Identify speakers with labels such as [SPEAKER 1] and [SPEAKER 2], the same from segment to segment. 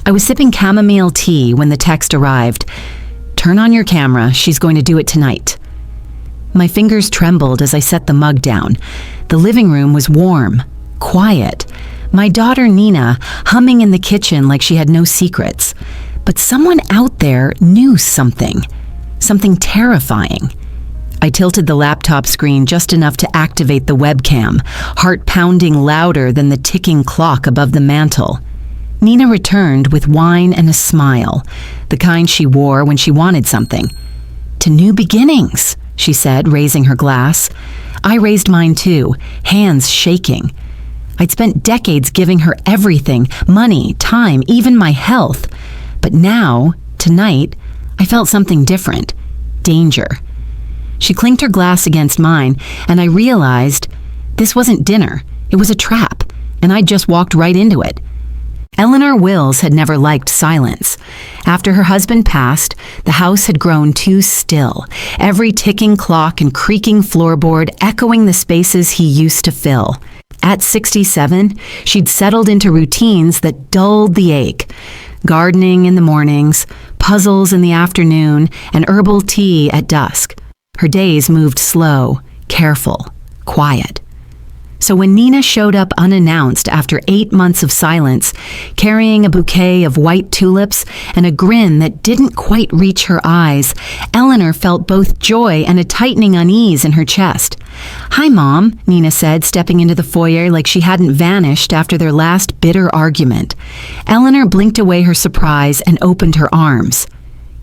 [SPEAKER 1] I was sipping chamomile tea when the text arrived. Turn on your camera, she's going to do it tonight. My fingers trembled as I set the mug down. The living room was warm, quiet. My daughter Nina humming in the kitchen like she had no secrets. But someone out there knew something terrifying. I tilted the laptop screen just enough to activate the webcam, heart pounding louder than the ticking clock above the mantel. Nina returned with wine and a smile, the kind she wore when she wanted something. To new beginnings, she said, raising her glass. I raised mine too, hands shaking. I'd spent decades giving her everything, money, time, even my health. But now, tonight, I felt something different. Danger. She clinked her glass against mine, and I realized this wasn't dinner. It was a trap, and I'd just walked right into it. Eleanor Wills had never liked silence. After her husband passed, the house had grown too still, every ticking clock and creaking floorboard echoing the spaces he used to fill. At 67, she'd settled into routines that dulled the ache. Gardening in the mornings, puzzles in the afternoon, and herbal tea at dusk. Her days moved slow, careful, quiet. So when Nina showed up unannounced after 8 months of silence, carrying a bouquet of white tulips and a grin that didn't quite reach her eyes, Eleanor felt both joy and a tightening unease in her chest. "Hi, Mom," Nina said, stepping into the foyer like she hadn't vanished after their last bitter argument. Eleanor blinked away her surprise and opened her arms.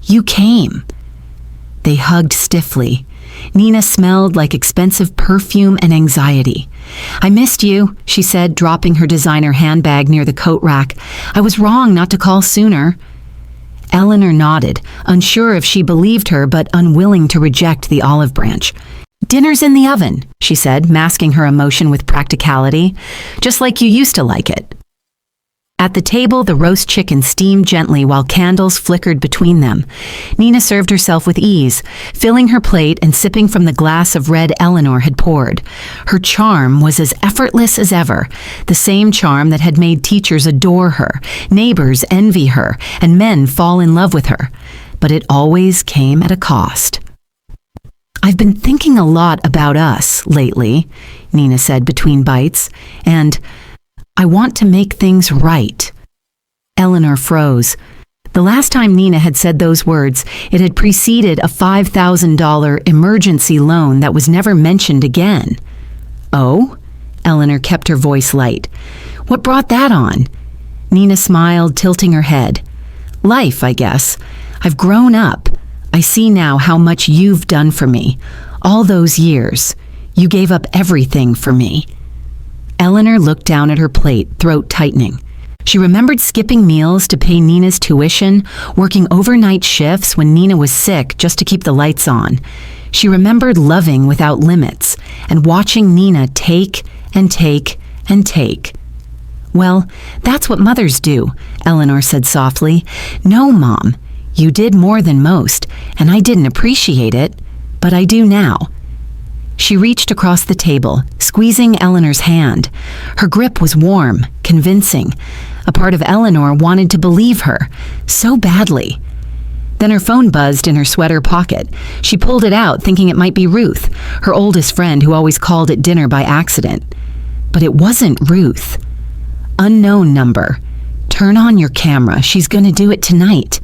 [SPEAKER 1] "You came." They hugged stiffly. Nina smelled like expensive perfume and anxiety. "I missed you," she said, dropping her designer handbag near the coat rack. "I was wrong not to call sooner." Eleanor nodded, unsure if she believed her but unwilling to reject the olive branch. "Dinner's in the oven," she said, masking her emotion with practicality. "Just like you used to like it." At the table, the roast chicken steamed gently while candles flickered between them. Nina served herself with ease, filling her plate and sipping from the glass of red Eleanor had poured. Her charm was as effortless as ever, the same charm that had made teachers adore her, neighbors envy her, and men fall in love with her. But it always came at a cost. "I've been thinking a lot about us lately," Nina said between bites, "and I want to make things right." Eleanor froze. The last time Nina had said those words, it had preceded a $5,000 emergency loan that was never mentioned again. "Oh?" Eleanor kept her voice light. "What brought that on?" Nina smiled, tilting her head. "Life, I guess. I've grown up. I see now how much you've done for me. All those years. You gave up everything for me." Eleanor looked down at her plate, throat tightening. She remembered skipping meals to pay Nina's tuition, working overnight shifts when Nina was sick just to keep the lights on. She remembered loving without limits and watching Nina take and take and take. "Well, that's what mothers do," Eleanor said softly. "No, Mom, you did more than most, and I didn't appreciate it, but I do now." She reached across the table, squeezing Eleanor's hand. Her grip was warm, convincing. A part of Eleanor wanted to believe her, so badly. Then her phone buzzed in her sweater pocket. She pulled it out, thinking it might be Ruth, her oldest friend who always called at dinner by accident. But it wasn't Ruth. Unknown number. "Turn on your camera, she's gonna do it tonight."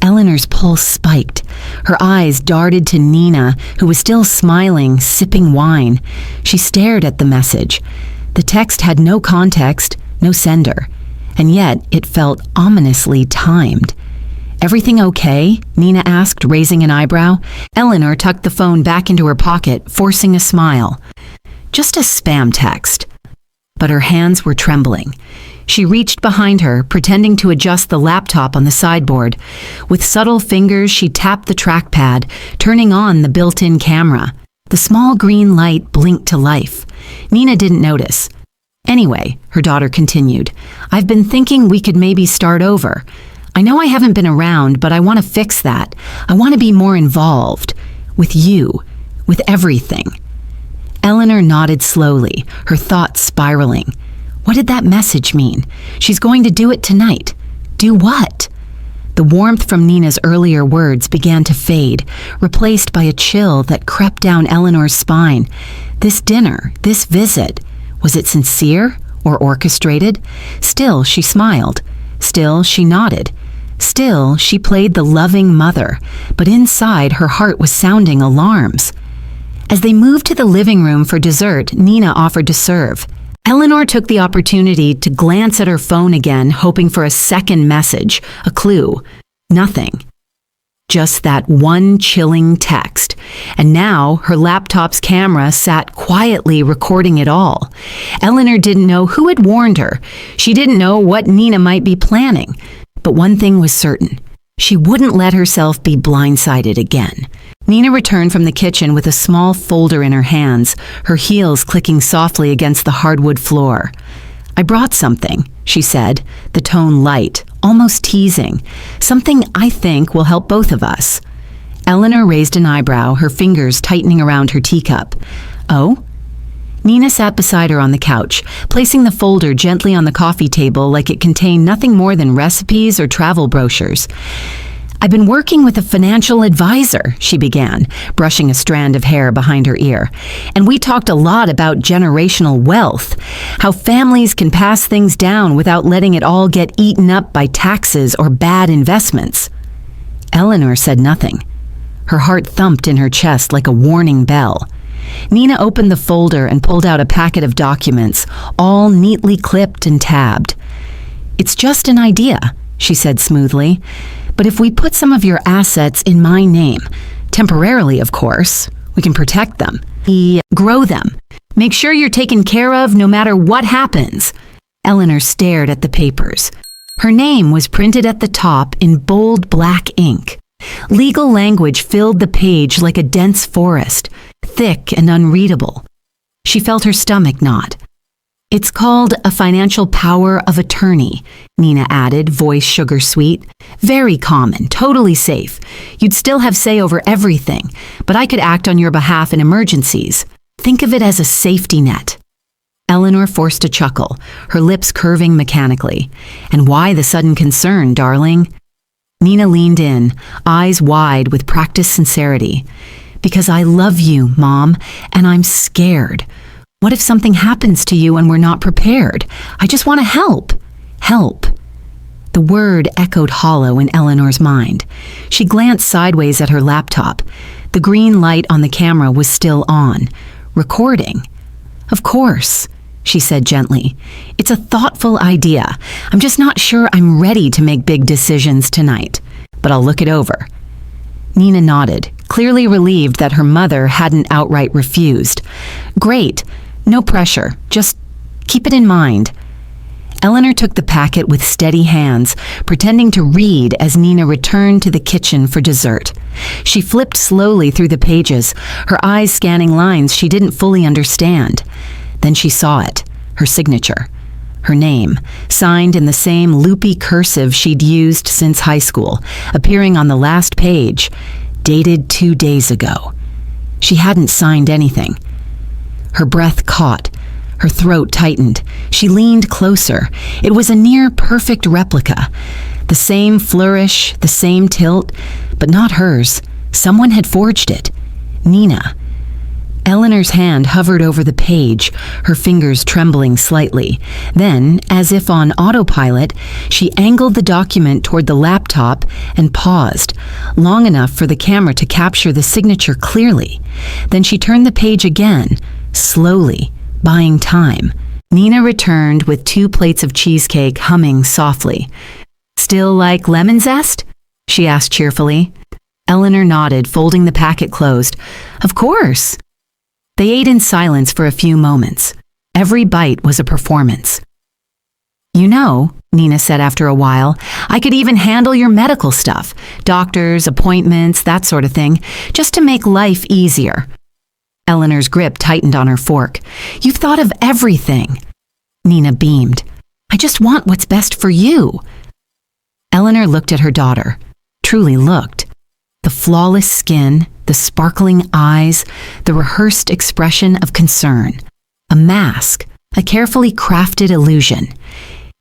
[SPEAKER 1] Eleanor's pulse spiked. Her eyes darted to Nina, who was still smiling, sipping wine. She stared at the message. The text had no context, no sender, and yet it felt ominously timed. "Everything okay?" Nina asked, raising an eyebrow. Eleanor tucked the phone back into her pocket, forcing a smile. "Just a spam text." But her hands were trembling. She reached behind her, pretending to adjust the laptop on the sideboard. With subtle fingers, she tapped the trackpad, turning on the built-in camera. The small green light blinked to life. Nina didn't notice. "Anyway," her daughter continued, "I've been thinking we could maybe start over. I know I haven't been around, but I want to fix that. I want to be more involved. With you. With everything." Eleanor nodded slowly, her thoughts spiraling. What did that message mean? She's going to do it tonight. Do what? The warmth from Nina's earlier words began to fade, replaced by a chill that crept down Eleanor's spine. This dinner, this visit, was it sincere or orchestrated? Still, she smiled. Still, she nodded. Still, she played the loving mother, but inside her heart was sounding alarms. As they moved to the living room for dessert, Nina offered to serve. Eleanor took the opportunity to glance at her phone again, hoping for a second message, a clue. Nothing. Just that one chilling text. And now her laptop's camera sat quietly recording it all. Eleanor didn't know who had warned her. She didn't know what Nina might be planning. But one thing was certain. She wouldn't let herself be blindsided again. Nina returned from the kitchen with a small folder in her hands, her heels clicking softly against the hardwood floor. "I brought something," she said, the tone light, almost teasing. "Something I think will help both of us." Eleanor raised an eyebrow, her fingers tightening around her teacup. "Oh?" Nina sat beside her on the couch, placing the folder gently on the coffee table like it contained nothing more than recipes or travel brochures. "I've been working with a financial advisor," she began, brushing a strand of hair behind her ear. "And we talked a lot about generational wealth, how families can pass things down without letting it all get eaten up by taxes or bad investments." Eleanor said nothing. Her heart thumped in her chest like a warning bell. Nina opened the folder and pulled out a packet of documents, all neatly clipped and tabbed. "It's just an idea," she said smoothly. "But if we put some of your assets in my name, temporarily of course, we can protect them, grow them, make sure you're taken care of no matter what happens." Eleanor stared at the papers. Her name was printed at the top in bold black ink. Legal language filled the page like a dense forest, thick and unreadable. She felt her stomach knot. "It's called a financial power of attorney," Nina added, voice sugar sweet. "Very common, totally safe. You'd still have say over everything, but I could act on your behalf in emergencies. Think of it as a safety net." Eleanor forced a chuckle, her lips curving mechanically. "And why the sudden concern, darling?" Nina leaned in, eyes wide with practiced sincerity. "Because I love you, Mom, and I'm scared. What if something happens to you and we're not prepared? I just want to help. Help." The word echoed hollow in Eleanor's mind. She glanced sideways at her laptop. The green light on the camera was still on. Recording. "Of course," she said gently. "It's a thoughtful idea. I'm just not sure I'm ready to make big decisions tonight. But I'll look it over." Nina nodded, clearly relieved that her mother hadn't outright refused. "Great. No pressure. Just keep it in mind." Eleanor took the packet with steady hands, pretending to read as Nina returned to the kitchen for dessert. She flipped slowly through the pages, her eyes scanning lines she didn't fully understand. Then she saw it, her signature. Her name, signed in the same loopy cursive she'd used since high school, appearing on the last page, dated 2 days ago. She hadn't signed anything. Her breath caught. Her throat tightened. She leaned closer. It was a near-perfect replica. The same flourish, the same tilt, but not hers. Someone had forged it. Nina. Eleanor's hand hovered over the page, her fingers trembling slightly. Then, as if on autopilot, she angled the document toward the laptop and paused, long enough for the camera to capture the signature clearly. Then she turned the page again, slowly, buying time. Nina returned with 2 plates of cheesecake, humming softly. "Still like lemon zest?" she asked cheerfully. Eleanor nodded, folding the packet closed. "Of course." They ate in silence for a few moments. Every bite was a performance. "You know," Nina said after a while, "I could even handle your medical stuff, doctors, appointments, that sort of thing, just to make life easier." Eleanor's grip tightened on her fork. "You've thought of everything." Nina beamed. "I just want what's best for you." Eleanor looked at her daughter, truly looked. The flawless skin, the sparkling eyes, the rehearsed expression of concern. A mask, a carefully crafted illusion.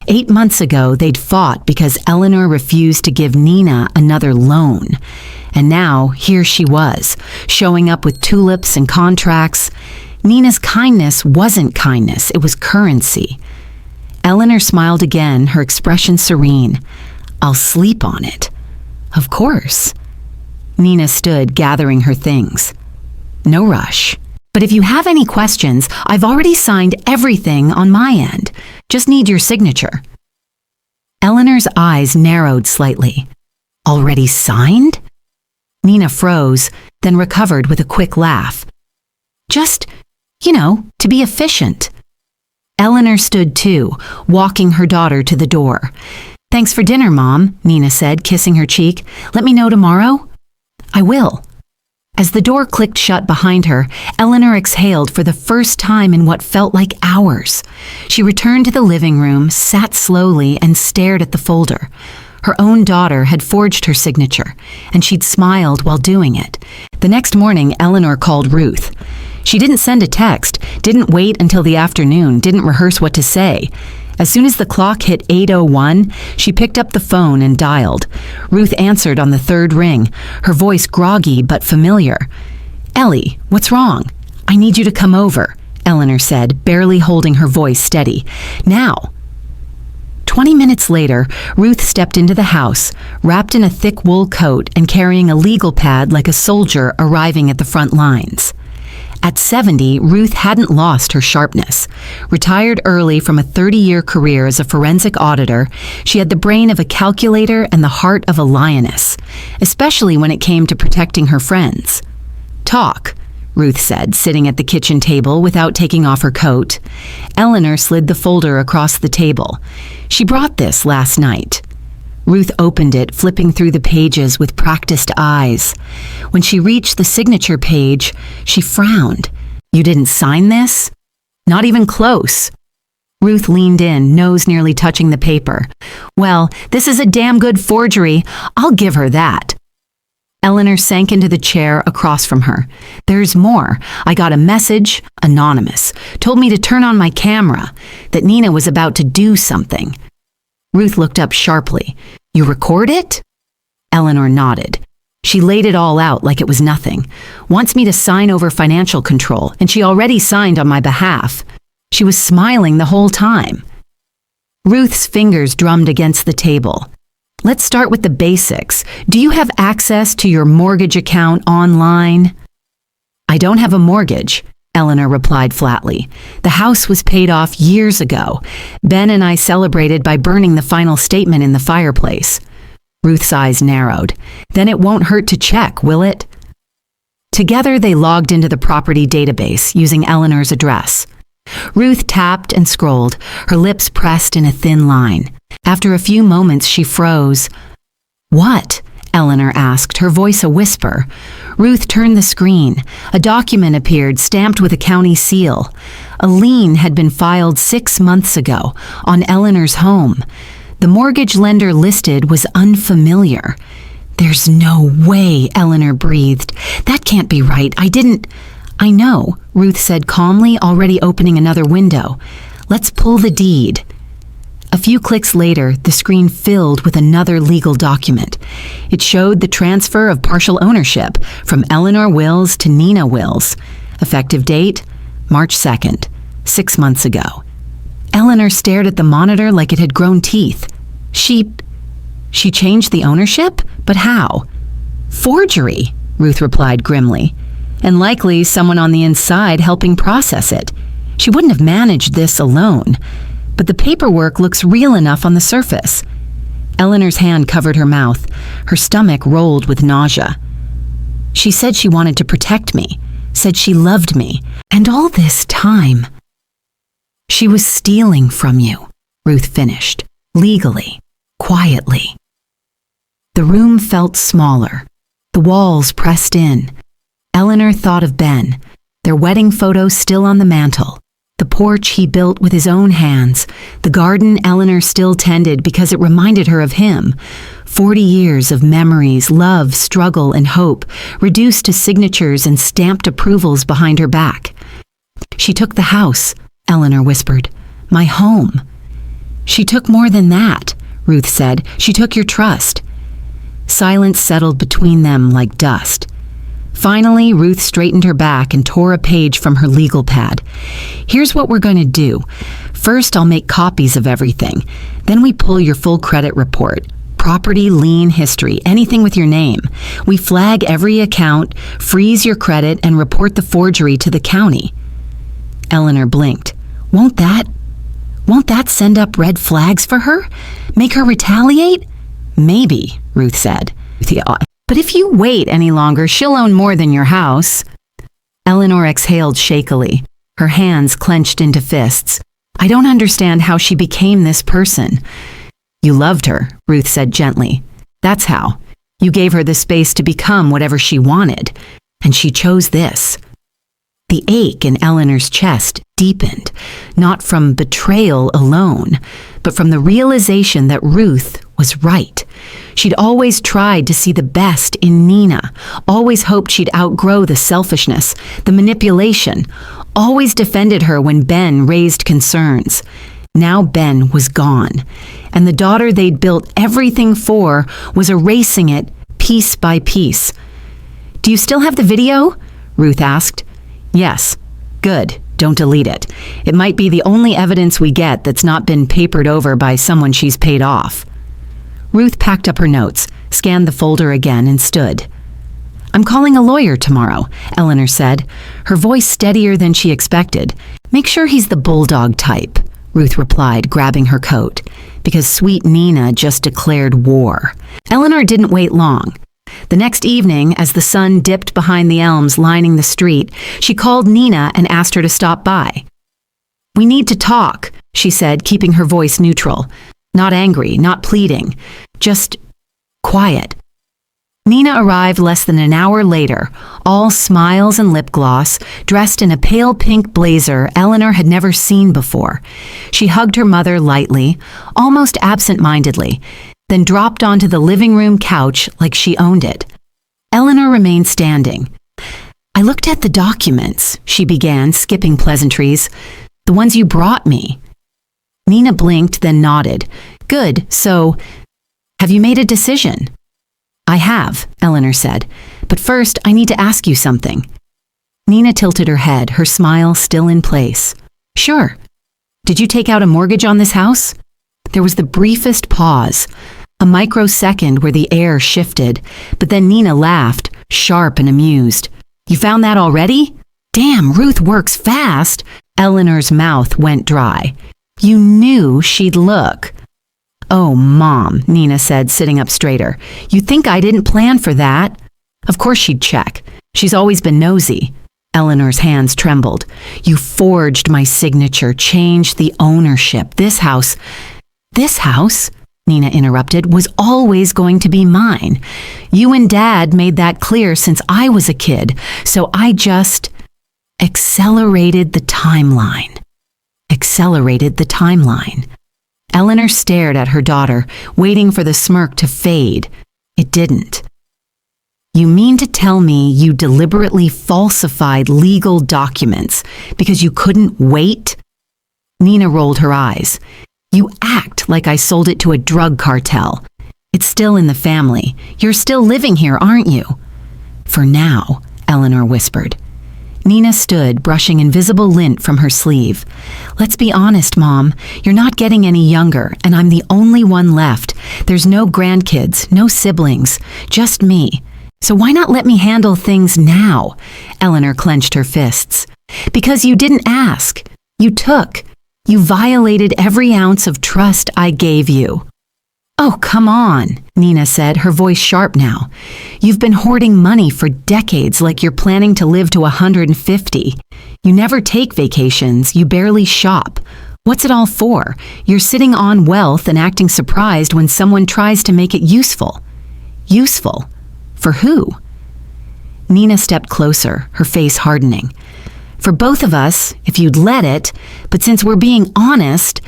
[SPEAKER 1] 8 months ago, they'd fought because Eleanor refused to give Nina another loan. And now, here she was, showing up with tulips and contracts. Nina's kindness wasn't kindness, it was currency. Eleanor smiled again, her expression serene. "I'll sleep on it." "Of course." Nina stood, gathering her things. "No rush. But if you have any questions, I've already signed everything on my end. Just need your signature." Eleanor's eyes narrowed slightly. "Already signed?" Nina froze, then recovered with a quick laugh. "Just, to be efficient." Eleanor stood too, walking her daughter to the door. "Thanks for dinner, Mom," Nina said, kissing her cheek. "Let me know tomorrow?" "I will." As the door clicked shut behind her, Eleanor exhaled for the first time in what felt like hours. She returned to the living room, sat slowly, and stared at the folder. Her own daughter had forged her signature, and she'd smiled while doing it. The next morning, Eleanor called Ruth. She didn't send a text, didn't wait until the afternoon, didn't rehearse what to say. As soon as the clock hit 8:01, she picked up the phone and dialed. Ruth answered on the third ring, her voice groggy but familiar. "Ellie, what's wrong?" "I need you to come over," Eleanor said, barely holding her voice steady. "Now." 20 minutes later, Ruth stepped into the house, wrapped in a thick wool coat and carrying a legal pad like a soldier arriving at the front lines. At 70, Ruth hadn't lost her sharpness. Retired early from a 30-year career as a forensic auditor, she had the brain of a calculator and the heart of a lioness, especially when it came to protecting her friends. "Talk," Ruth said, sitting at the kitchen table without taking off her coat. Eleanor slid the folder across the table. "She brought this last night." Ruth opened it, flipping through the pages with practiced eyes. When she reached the signature page, she frowned. "You didn't sign this?" "Not even close." Ruth leaned in, nose nearly touching the paper. "Well, this is a damn good forgery. I'll give her that." Eleanor sank into the chair across from her. "There's more. I got a message, anonymous, told me to turn on my camera, that Nina was about to do something." Ruth looked up sharply. "You record it?" Eleanor nodded. She laid it all out like it was nothing. "Wants me to sign over financial control, and she already signed on my behalf." She was smiling the whole time. Ruth's fingers drummed against the table. "Let's start with the basics. Do you have access to your mortgage account online?" "I don't have a mortgage," Eleanor replied flatly. "The house was paid off years ago. Ben and I celebrated by burning the final statement in the fireplace." Ruth's eyes narrowed. "Then it won't hurt to check, will it?" Together they logged into the property database using Eleanor's address. Ruth tapped and scrolled, her lips pressed in a thin line. After a few moments, she froze. "What?" Eleanor asked, her voice a whisper. Ruth turned the screen. A document appeared, stamped with a county seal. A lien had been filed 6 months ago on Eleanor's home. The mortgage lender listed was unfamiliar. "There's no way," Eleanor breathed. "That can't be right. I know," Ruth said calmly, already opening another window. "Let's pull the deed." A few clicks later, the screen filled with another legal document. It showed the transfer of partial ownership from Eleanor Wills to Nina Wills. Effective date, March 2nd, 6 months ago. Eleanor stared at the monitor like it had grown teeth. She changed the ownership? But how? "Forgery," Ruth replied grimly. "And likely someone on the inside helping process it. She wouldn't have managed this alone. But the paperwork looks real enough on the surface." Eleanor's hand covered her mouth. Her stomach rolled with nausea. "She said she wanted to protect me, said she loved me, and all this time." "She was stealing from you," Ruth finished, legally, quietly. The room felt smaller, the walls pressed in. Eleanor thought of Ben, their wedding photo still on the mantel. The porch he built with his own hands, the garden Eleanor still tended because it reminded her of him. 40 years of memories, love, struggle, and hope, reduced to signatures and stamped approvals behind her back. "She took the house," Eleanor whispered. "My home." She took more than that, Ruth said. She took your trust. Silence settled between them like dust. Finally, Ruth straightened her back and tore a page from her legal pad. Here's what we're going to do. First, I'll make copies of everything. Then we pull your full credit report. Property, lien, history, anything with your name. We flag every account, freeze your credit, and report the forgery to the county. Eleanor blinked. Won't that send up red flags for her? Make her retaliate? Maybe, Ruth said. But if you wait any longer, she'll own more than your house. Eleanor exhaled shakily, her hands clenched into fists. I don't understand how she became this person. You loved her, Ruth said gently. That's how. You gave her the space to become whatever she wanted, and she chose this. The ache in Eleanor's chest deepened, not from betrayal alone, but from the realization that Ruth was right. She'd always tried to see the best in Nina, always hoped she'd outgrow the selfishness, the manipulation, always defended her when Ben raised concerns. Now Ben was gone, and the daughter they'd built everything for was erasing it piece by piece. Do you still have the video? Ruth asked. Yes. Good. Don't delete it. It might be the only evidence we get that's not been papered over by someone she's paid off. Ruth packed up her notes, scanned the folder again, and stood. I'm calling a lawyer tomorrow, Eleanor said, her voice steadier than she expected. Make sure he's the bulldog type, Ruth replied, grabbing her coat, because sweet Nina just declared war. Eleanor didn't wait long. The next evening, as the sun dipped behind the elms lining the street, she called Nina and asked her to stop by. We need to talk, she said, keeping her voice neutral. Not angry, not pleading, just quiet. Nina arrived less than an hour later, all smiles and lip gloss, dressed in a pale pink blazer Eleanor had never seen before. She hugged her mother lightly, almost absent-mindedly, then dropped onto the living room couch like she owned it. Eleanor remained standing. I looked at the documents, she began, skipping pleasantries. The ones you brought me. Nina blinked, then nodded. Good, so, have you made a decision? I have, Eleanor said, but first I need to ask you something. Nina tilted her head, her smile still in place. Sure. Did you take out a mortgage on this house? There was the briefest pause, a microsecond where the air shifted, but then Nina laughed, sharp and amused. You found that already? Damn, Ruth works fast. Eleanor's mouth went dry. You knew she'd look. Oh, Mom, Nina said, sitting up straighter. You think I didn't plan for that? Of course she'd check. She's always been nosy. Eleanor's hands trembled. You forged my signature, changed the ownership. This house, Nina interrupted, was always going to be mine. You and Dad made that clear since I was a kid, so I just accelerated the timeline. Eleanor stared at her daughter, waiting for the smirk to fade. It didn't. You mean to tell me you deliberately falsified legal documents because you couldn't wait? Nina rolled her eyes. You act like I sold it to a drug cartel. It's still in the family. You're still living here, aren't you? For now, Eleanor whispered. Nina stood, brushing invisible lint from her sleeve. Let's be honest, Mom. You're not getting any younger, and I'm the only one left. There's no grandkids, no siblings, just me. So why not let me handle things now? Eleanor clenched her fists. Because you didn't ask. You took. You violated every ounce of trust I gave you. Oh, come on, Nina said, her voice sharp now. You've been hoarding money for decades like you're planning to live to 150. You never take vacations, you barely shop. What's it all for? You're sitting on wealth and acting surprised when someone tries to make it useful. Useful? For who? Nina stepped closer, her face hardening. For both of us, if you'd let it, but since we're being honest.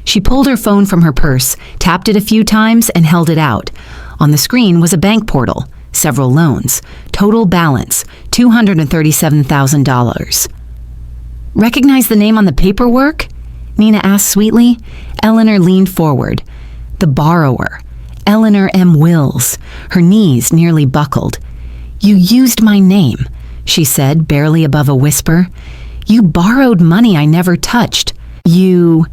[SPEAKER 1] She pulled her phone from her purse, tapped it a few times, and held it out. On the screen was a bank portal, several loans, total balance, $237,000. Recognize the name on the paperwork? Nina asked sweetly. Eleanor leaned forward. The borrower, Eleanor M. Wills, her knees nearly buckled. "You used my name," she said, barely above a whisper. "You borrowed money I never touched. You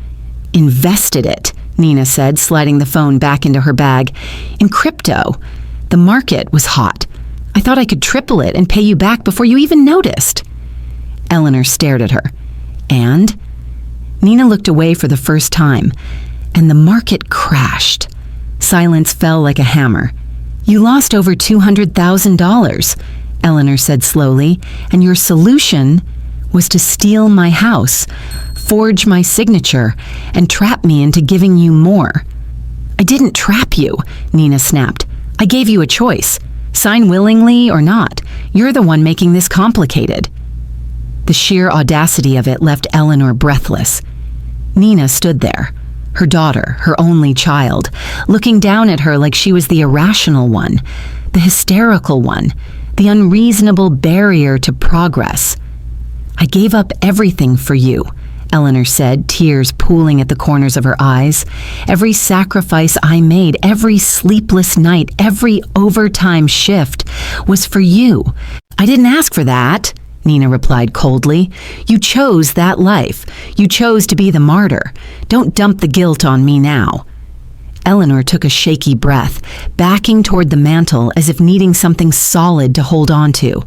[SPEAKER 1] invested it," Nina said, sliding the phone back into her bag. "In crypto. The market was hot. I thought I could triple it and pay you back before you even noticed." Eleanor stared at her. "And?" Nina looked away for the first time, and the market crashed. Silence fell like a hammer. "You lost over $200,000, Eleanor said slowly, "and your solution was to steal my house, forge my signature, and trap me into giving you more." "I didn't trap you," Nina snapped. "I gave you a choice. Sign willingly or not. You're the one making this complicated." The sheer audacity of it left Eleanor breathless. Nina stood there, her daughter, her only child, looking down at her like she was the irrational one, the hysterical one, the unreasonable barrier to progress. "I gave up everything for you," Eleanor said, tears pooling at the corners of her eyes. "Every sacrifice I made, every sleepless night, every overtime shift was for you. I didn't ask for that," Nina replied coldly. "You chose that life. You chose to be the martyr. Don't dump the guilt on me now." Eleanor took a shaky breath, backing toward the mantel as if needing something solid to hold on to.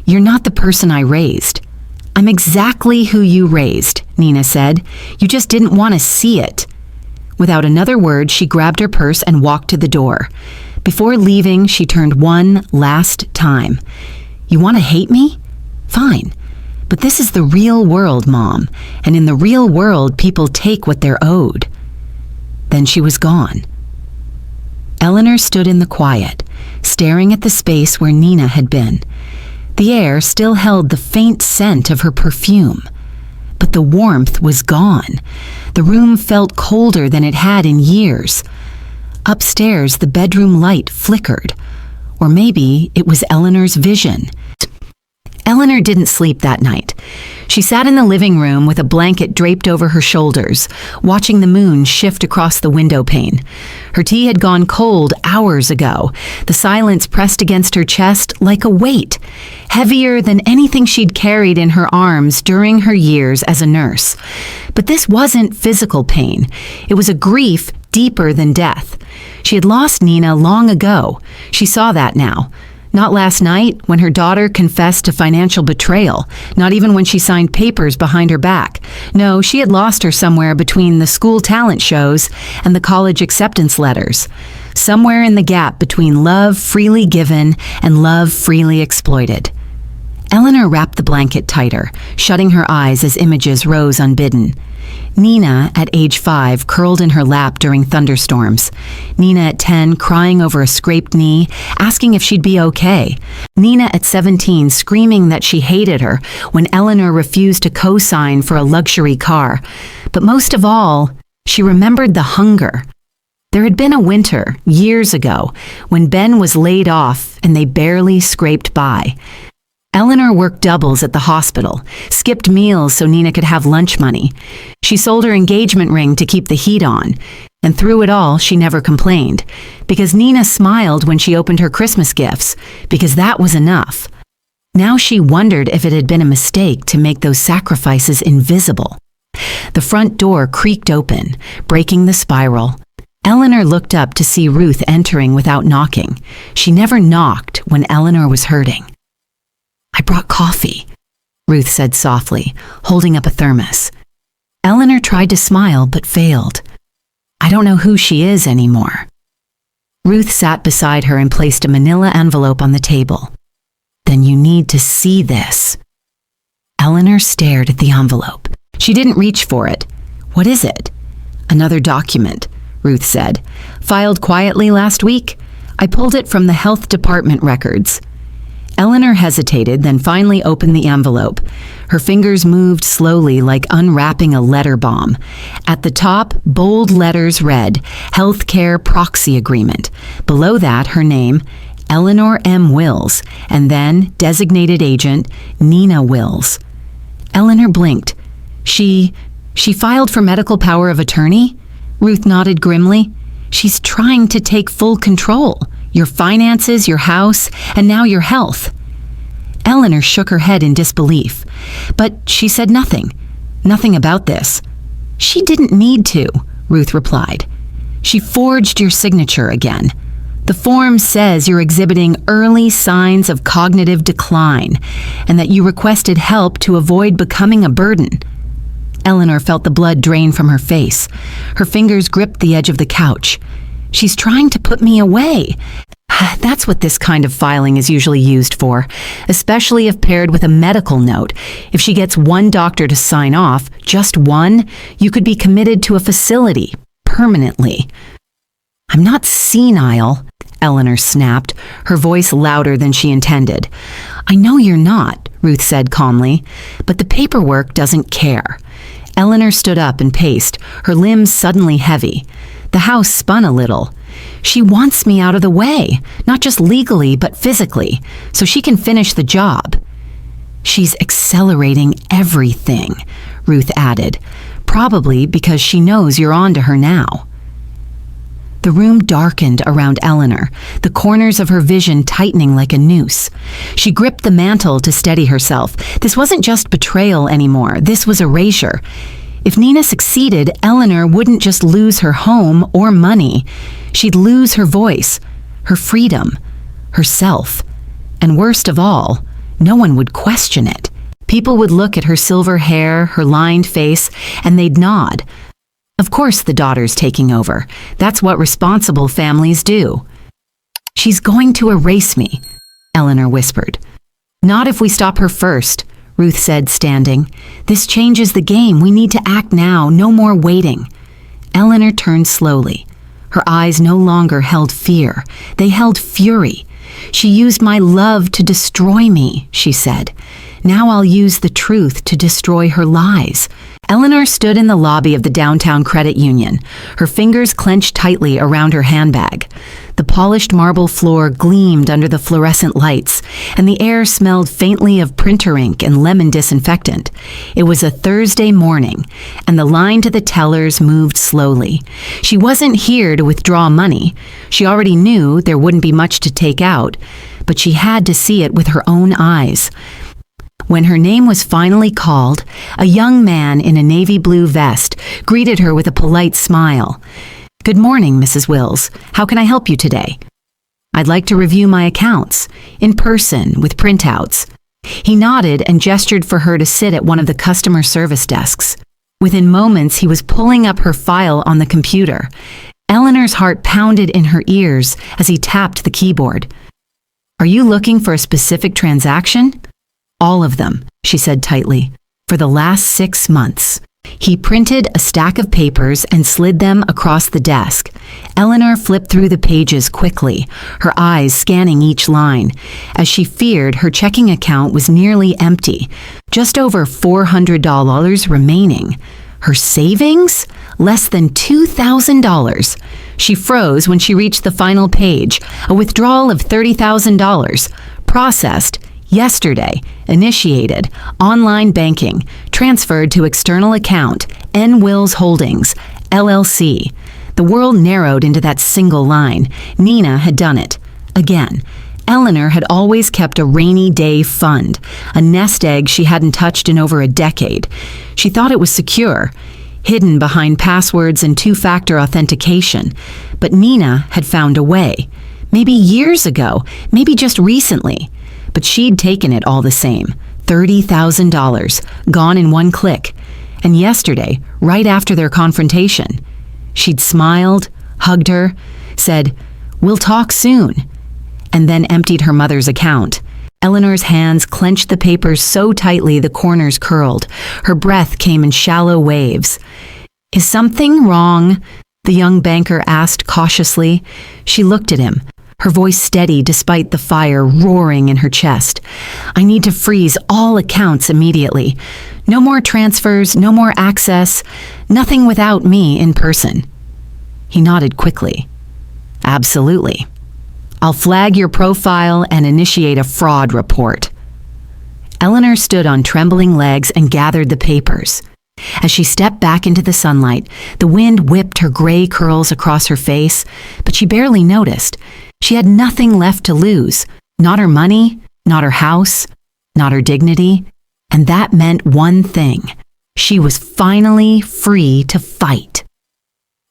[SPEAKER 1] "You're not the person I raised." "I'm exactly who you raised," Nina said. "You just didn't want to see it." Without another word, she grabbed her purse and walked to the door. Before leaving, she turned one last time. "You want to hate me? Fine. But this is the real world, Mom, and in the real world, people take what they're owed." Then she was gone. Eleanor stood in the quiet, staring at the space where Nina had been. The air still held the faint scent of her perfume, but the warmth was gone. The room felt colder than it had in years. Upstairs, the bedroom light flickered, or maybe it was Eleanor's vision. Eleanor didn't sleep that night. She sat in the living room with a blanket draped over her shoulders, watching the moon shift across the window pane. Her tea had gone cold hours ago, the silence pressed against her chest like a weight, heavier than anything she'd carried in her arms during her years as a nurse. But this wasn't physical pain. It was a grief deeper than death. She had lost Nina long ago. She saw that now. Not last night, when her daughter confessed to financial betrayal, not even when she signed papers behind her back. No, she had lost her somewhere between the school talent shows and the college acceptance letters. Somewhere in the gap between love freely given and love freely exploited. Eleanor wrapped the blanket tighter, shutting her eyes as images rose unbidden. Nina, at age 5, curled in her lap during thunderstorms. Nina at 10, crying over a scraped knee, asking if she'd be okay. Nina at 17, screaming that she hated her when Eleanor refused to co-sign for a luxury car. But most of all, she remembered the hunger. There had been a winter, years ago, when Ben was laid off and they barely scraped by. Eleanor worked doubles at the hospital, skipped meals so Nina could have lunch money. She sold her engagement ring to keep the heat on, and through it all, she never complained, because Nina smiled when she opened her Christmas gifts, because that was enough. Now she wondered if it had been a mistake to make those sacrifices invisible. The front door creaked open, breaking the spiral. Eleanor looked up to see Ruth entering without knocking. She never knocked when Eleanor was hurting. "I brought coffee," Ruth said softly, holding up a thermos. Eleanor tried to smile but failed. "I don't know who she is anymore." Ruth sat beside her and placed a manila envelope on the table. "Then you need to see this." Eleanor stared at the envelope. She didn't reach for it. "What is it?" "Another document," Ruth said. "Filed quietly last week. I pulled it from the health department records." Eleanor hesitated, then finally opened the envelope. Her fingers moved slowly like unwrapping a letter bomb. At the top, bold letters read, "Healthcare Proxy Agreement." Below that, her name, Eleanor M. Wills, and then designated agent, Nina Wills. Eleanor blinked. She filed for medical power of attorney? Ruth nodded grimly. She's trying to take full control. Your finances, your house, and now your health. Eleanor shook her head in disbelief, but she said nothing. Nothing about this. She didn't need to, Ruth replied. She forged your signature again. The form says you're exhibiting early signs of cognitive decline and that you requested help to avoid becoming a burden. Eleanor felt the blood drain from her face. Her fingers gripped the edge of the couch. She's trying to put me away. That's what this kind of filing is usually used for, especially if paired with a medical note. If she gets one doctor to sign off, just one, you could be committed to a facility, permanently. I'm not senile, Eleanor snapped, her voice louder than she intended. I know you're not, Ruth said calmly, but the paperwork doesn't care. Eleanor stood up and paced, her limbs suddenly heavy. The house spun a little. She wants me out of the way, not just legally, but physically, so she can finish the job. She's accelerating everything, Ruth added, probably because she knows you're on to her now. The room darkened around Eleanor, the corners of her vision tightening like a noose. She gripped the mantle to steady herself. This wasn't just betrayal anymore, this was erasure. If Nina succeeded, Eleanor wouldn't just lose her home or money. She'd lose her voice, her freedom, herself. And worst of all, no one would question it. People would look at her silver hair, her lined face, and they'd nod. Of course the daughter's taking over. That's what responsible families do. She's going to erase me, Eleanor whispered. Not if we stop her first, Ruth said, standing. This changes the game. We need to act now. No more waiting. Eleanor turned slowly. Her eyes no longer held fear. They held fury. She used my love to destroy me, she said. Now I'll use the truth to destroy her lies. Eleanor stood in the lobby of the downtown credit union, her fingers clenched tightly around her handbag. The polished marble floor gleamed under the fluorescent lights, and the air smelled faintly of printer ink and lemon disinfectant. It was a Thursday morning, and the line to the tellers moved slowly. She wasn't here to withdraw money. She already knew there wouldn't be much to take out, but she had to see it with her own eyes. When her name was finally called, a young man in a navy blue vest greeted her with a polite smile. Good morning, Mrs. Wills. How can I help you today? I'd like to review my accounts, in person, with printouts. He nodded and gestured for her to sit at one of the customer service desks. Within moments, he was pulling up her file on the computer. Eleanor's heart pounded in her ears as he tapped the keyboard. Are you looking for a specific transaction? All of them, she said tightly, for the last 6 months. He printed a stack of papers and slid them across the desk. Eleanor flipped through the pages quickly, her eyes scanning each line. As she feared, her checking account was nearly empty, just over $400 remaining. Her savings? Less than $2,000. She froze when she reached the final page, a withdrawal of $30,000, processed yesterday, initiated, online banking, transferred to external account, N. Wills Holdings, LLC. The world narrowed into that single line. Nina had done it. Again. Eleanor had always kept a rainy day fund, a nest egg she hadn't touched in over a decade. She thought it was secure, hidden behind passwords and two-factor authentication. But Nina had found a way. Maybe years ago, maybe just recently. But she'd taken it all the same. $30,000, gone in one click. And yesterday, right after their confrontation, she'd smiled, hugged her, said, "We'll talk soon," and then emptied her mother's account. Eleanor's hands clenched the papers so tightly the corners curled. Her breath came in shallow waves. "Is something wrong?" the young banker asked cautiously. She looked at him, her voice steady despite the fire roaring in her chest. "I need to freeze all accounts immediately. No more transfers, no more access, nothing without me in person." He nodded quickly. "Absolutely. I'll flag your profile and initiate a fraud report." Eleanor stood on trembling legs and gathered the papers. As she stepped back into the sunlight, the wind whipped her gray curls across her face, but she barely noticed. She had nothing left to lose. Not her money, not her house, not her dignity. And that meant one thing. She was finally free to fight.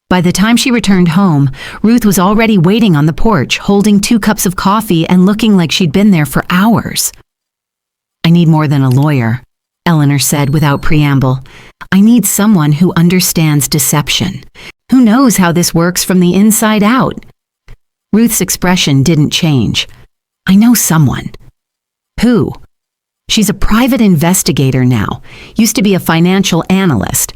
[SPEAKER 1] By the time she returned home, Ruth was already waiting on the porch, holding 2 cups of coffee and looking like she'd been there for hours. "I need more than a lawyer," Eleanor said without preamble. "I need someone who understands deception, who knows how this works from the inside out." Ruth's expression didn't change. "I know someone." "Who?" "She's a private investigator now, used to be a financial analyst.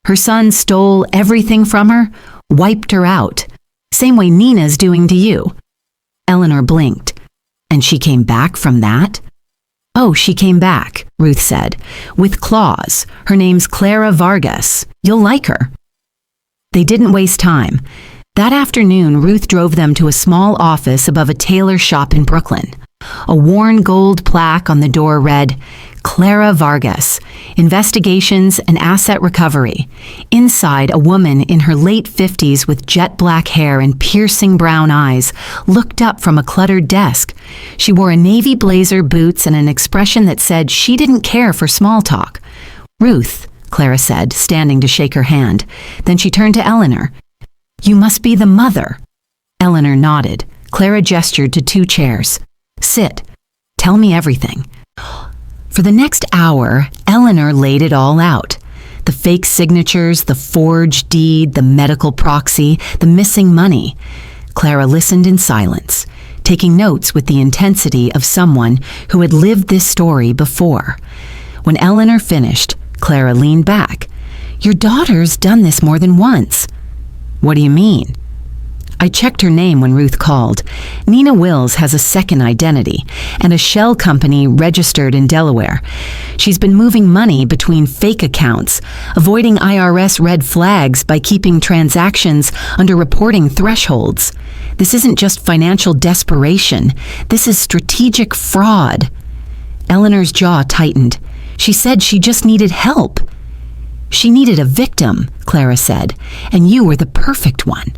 [SPEAKER 1] Her son stole everything from her, wiped her out. Same way Nina's doing to you." Eleanor blinked. "And she came back from that?" "Oh, she came back," Ruth said, "with claws. Her name's Clara Vargas. You'll like her." They didn't waste time. That afternoon, Ruth drove them to a small office above a tailor shop in Brooklyn. A worn gold plaque on the door read, "Clara Vargas, Investigations and Asset Recovery." Inside, a woman in her late 50s with jet black hair and piercing brown eyes looked up from a cluttered desk. She wore a navy blazer, boots, and an expression that said she didn't care for small talk. "Ruth," Clara said, standing to shake her hand. Then she turned to Eleanor. "You must be the mother." Eleanor nodded. Clara gestured to 2 chairs. "Sit. Tell me everything." For the next hour, Eleanor laid it all out. The fake signatures, the forged deed, the medical proxy, the missing money. Clara listened in silence, taking notes with the intensity of someone who had lived this story before. When Eleanor finished, Clara leaned back. "Your daughter's done this more than once." "What do you mean?" "I checked her name when Ruth called. Nina Wills has a second identity and a shell company registered in Delaware. She's been moving money between fake accounts, avoiding IRS red flags by keeping transactions under reporting thresholds. This isn't just financial desperation. This is strategic fraud." Eleanor's jaw tightened. She said she just needed help. "She needed a victim," Clara said, "and you were the perfect one."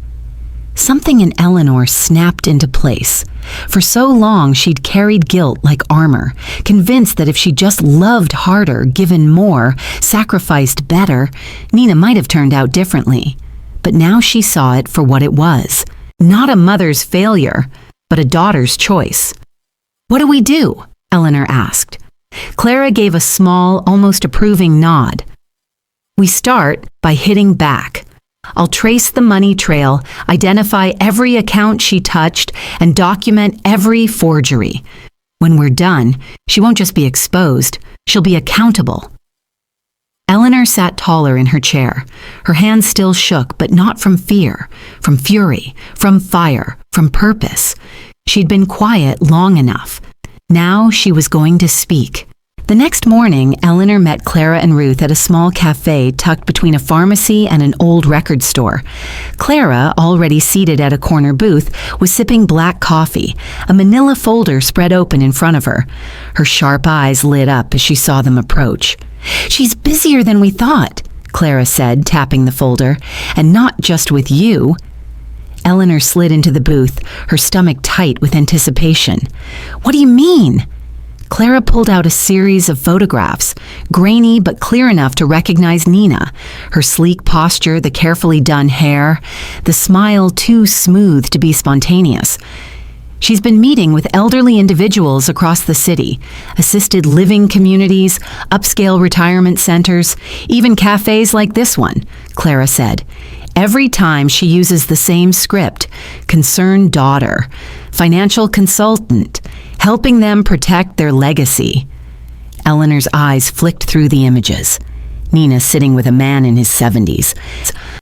[SPEAKER 1] Something in Eleanor snapped into place. For so long, she'd carried guilt like armor, convinced that if she just loved harder, given more, sacrificed better, Nina might have turned out differently. But now she saw it for what it was. Not a mother's failure, but a daughter's choice. "What do we do?" Eleanor asked. Clara gave a small, almost approving nod. "We start by hitting back. I'll trace the money trail, identify every account she touched, and document every forgery. When we're done, she won't just be exposed, she'll be accountable." Eleanor sat taller in her chair. Her hands still shook, but not from fear, from fury, from fire, from purpose. She'd been quiet long enough. Now she was going to speak. The next morning, Eleanor met Clara and Ruth at a small cafe tucked between a pharmacy and an old record store. Clara, already seated at a corner booth, was sipping black coffee, a manila folder spread open in front of her. Her sharp eyes lit up as she saw them approach. "She's busier than we thought," Clara said, tapping the folder, "and not just with you." Eleanor slid into the booth, her stomach tight with anticipation. "What do you mean?" Clara pulled out a series of photographs, grainy but clear enough to recognize Nina, her sleek posture, the carefully done hair, the smile too smooth to be spontaneous. She's been meeting with elderly individuals across the city, assisted living communities, upscale retirement centers, even cafes like this one, Clara said. Every time she uses the same script: concerned daughter, financial consultant, helping them protect their legacy. Eleanor's eyes flicked through the images. Nina sitting with a man in his 70s.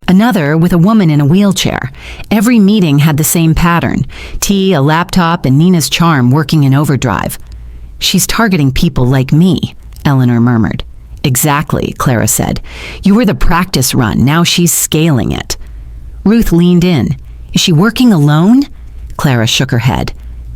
[SPEAKER 1] Another with a woman in a wheelchair. Every meeting had the same pattern: tea, a laptop, and Nina's charm working in overdrive. "She's targeting people like me," Eleanor murmured. "Exactly," Clara said. "You were the practice run, now she's scaling it." Ruth leaned in. "Is she working alone?" Clara shook her head.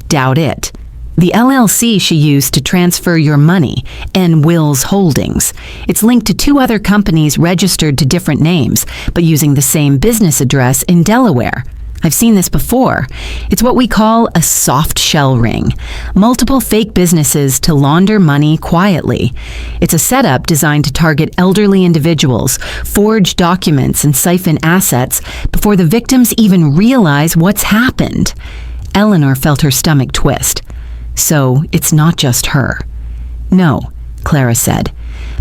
[SPEAKER 1] "Doubt it." The LLC she used to transfer your money, N. Wills Holdings. It's linked to 2 other companies registered to different names, but using the same business address in Delaware. I've seen this before. It's what we call a soft shell ring. Multiple fake businesses to launder money quietly. It's a setup designed to target elderly individuals, forge documents, and siphon assets before the victims even realize what's happened. Eleanor felt her stomach twist. So it's not just her. No, Clara said,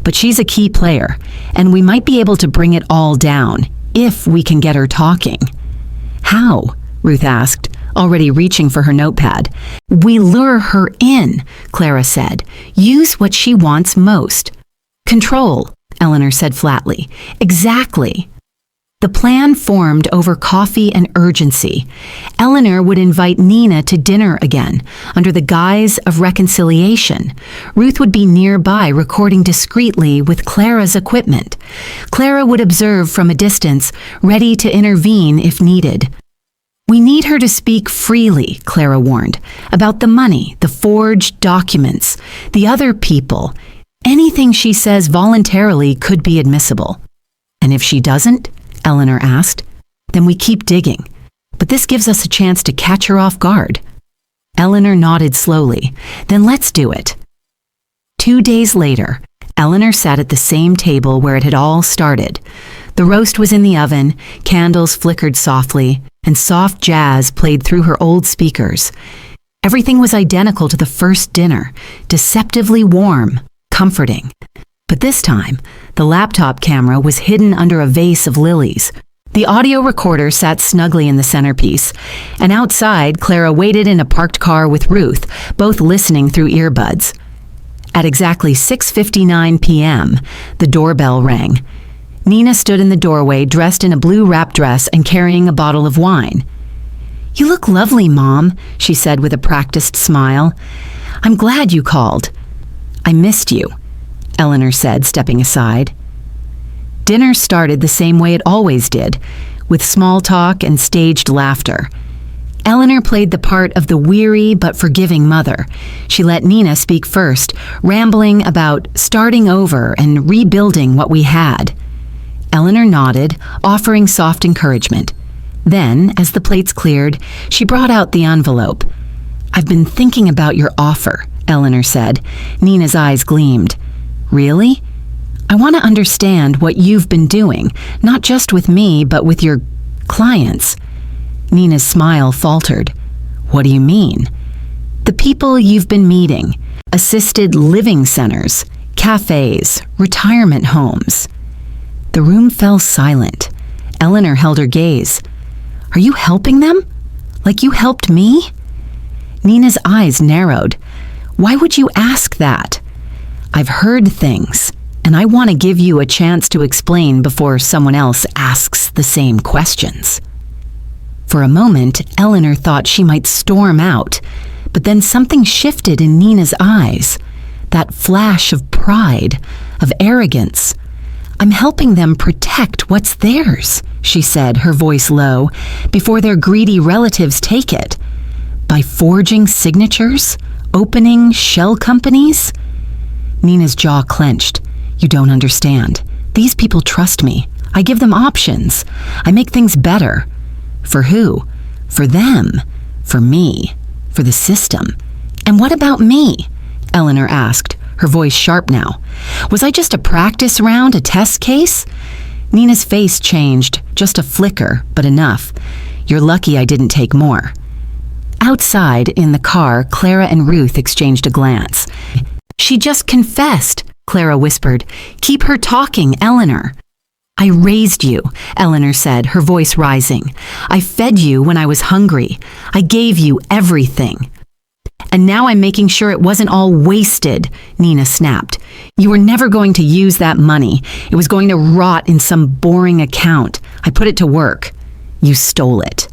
[SPEAKER 1] but she's a key player, and we might be able to bring it all down, if we can get her talking. How? Ruth asked, already reaching for her notepad. We lure her in, Clara said. Use what she wants most. Control, Eleanor said flatly. Exactly. The plan formed over coffee and urgency. Eleanor would invite Nina to dinner again, under the guise of reconciliation. Ruth would be nearby recording discreetly with Clara's equipment. Clara would observe from a distance, ready to intervene if needed. We need her to speak freely, Clara warned, about the money, the forged documents, the other people. Anything she says voluntarily could be admissible. And if she doesn't, Eleanor asked, then we keep digging. But this gives us a chance to catch her off guard. Eleanor nodded slowly. Then let's do it. 2 days later, Eleanor sat at the same table where it had all started. The roast was in the oven, candles flickered softly, and soft jazz played through her old speakers. Everything was identical to the first dinner, deceptively warm, comforting. But this time, the laptop camera was hidden under a vase of lilies. The audio recorder sat snugly in the centerpiece, and outside, Clara waited in a parked car with Ruth, both listening through earbuds. At exactly 6:59 p.m., the doorbell rang. Nina stood in the doorway, dressed in a blue wrap dress and carrying a bottle of wine. "You look lovely, Mom," she said with a practiced smile. "I'm glad you called." "I missed you," Eleanor said, stepping aside. Dinner started the same way it always did, with small talk and staged laughter. Eleanor played the part of the weary but forgiving mother. She let Nina speak first, rambling about starting over and rebuilding what we had. Eleanor nodded, offering soft encouragement. Then, as the plates cleared, she brought out the envelope. "I've been thinking about your offer," Eleanor said. Nina's eyes gleamed. "Really? I want to understand what you've been doing, not just with me, but with your clients." Nina's smile faltered. "What do you mean?" "The people you've been meeting. Assisted living centers, cafes, retirement homes." The room fell silent. Eleanor held her gaze. "Are you helping them? Like you helped me?" Nina's eyes narrowed. "Why would you ask that?" "I've heard things, and I want to give you a chance to explain before someone else asks the same questions." For a moment, Eleanor thought she might storm out, but then something shifted in Nina's eyes. That flash of pride, of arrogance. "I'm helping them protect what's theirs," she said, her voice low, "before their greedy relatives take it. By forging signatures, opening shell companies." Nina's jaw clenched. "You don't understand. These people trust me. I give them options. I make things better." "For who?" "For them. For me. For the system." "And what about me?" Eleanor asked, her voice sharp now. "Was I just a practice round, a test case?" Nina's face changed, just a flicker, but enough. "You're lucky I didn't take more." Outside, in the car, Clara and Ruth exchanged a glance. "She just confessed," Clara whispered. "Keep her talking, Eleanor." "I raised you," Eleanor said, her voice rising. "I fed you when I was hungry. I gave you everything." "And now I'm making sure it wasn't all wasted," Nina snapped. "You were never going to use that money. It was going to rot in some boring account. I put it to work. You stole it.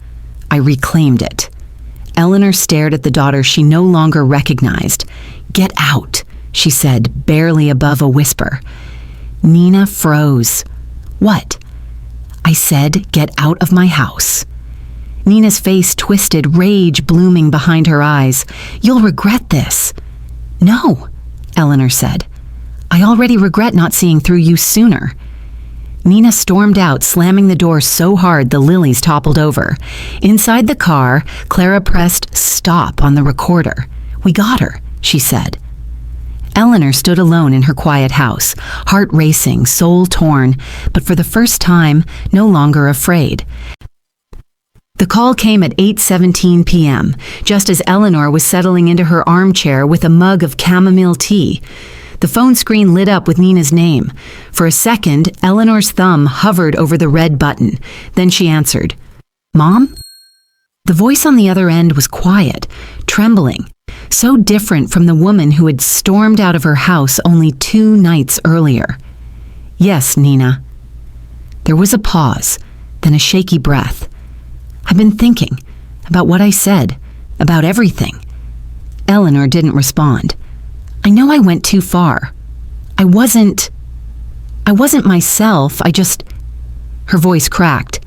[SPEAKER 1] I reclaimed it." Eleanor stared at the daughter she no longer recognized. "Get out," she said, barely above a whisper. Nina froze. "What?" "I said, get out of my house." Nina's face twisted, rage blooming behind her eyes. "You'll regret this." "No," Eleanor said. "I already regret not seeing through you sooner." Nina stormed out, slamming the door so hard the lilies toppled over. Inside the car, Clara pressed stop on the recorder. "We got her," she said. Eleanor stood alone in her quiet house, heart racing, soul torn, but for the first time, no longer afraid. The call came at 8:17 p.m., just as Eleanor was settling into her armchair with a mug of chamomile tea. The phone screen lit up with Nina's name. For a second, Eleanor's thumb hovered over the red button. Then she answered. "Mom?" The voice on the other end was quiet, trembling, so different from the woman who had stormed out of her house only 2 nights earlier. "Yes, Nina." There was a pause, then a shaky breath. "I've been thinking about what I said, about everything." Eleanor didn't respond. "I know I went too far. I wasn't myself. Her voice cracked.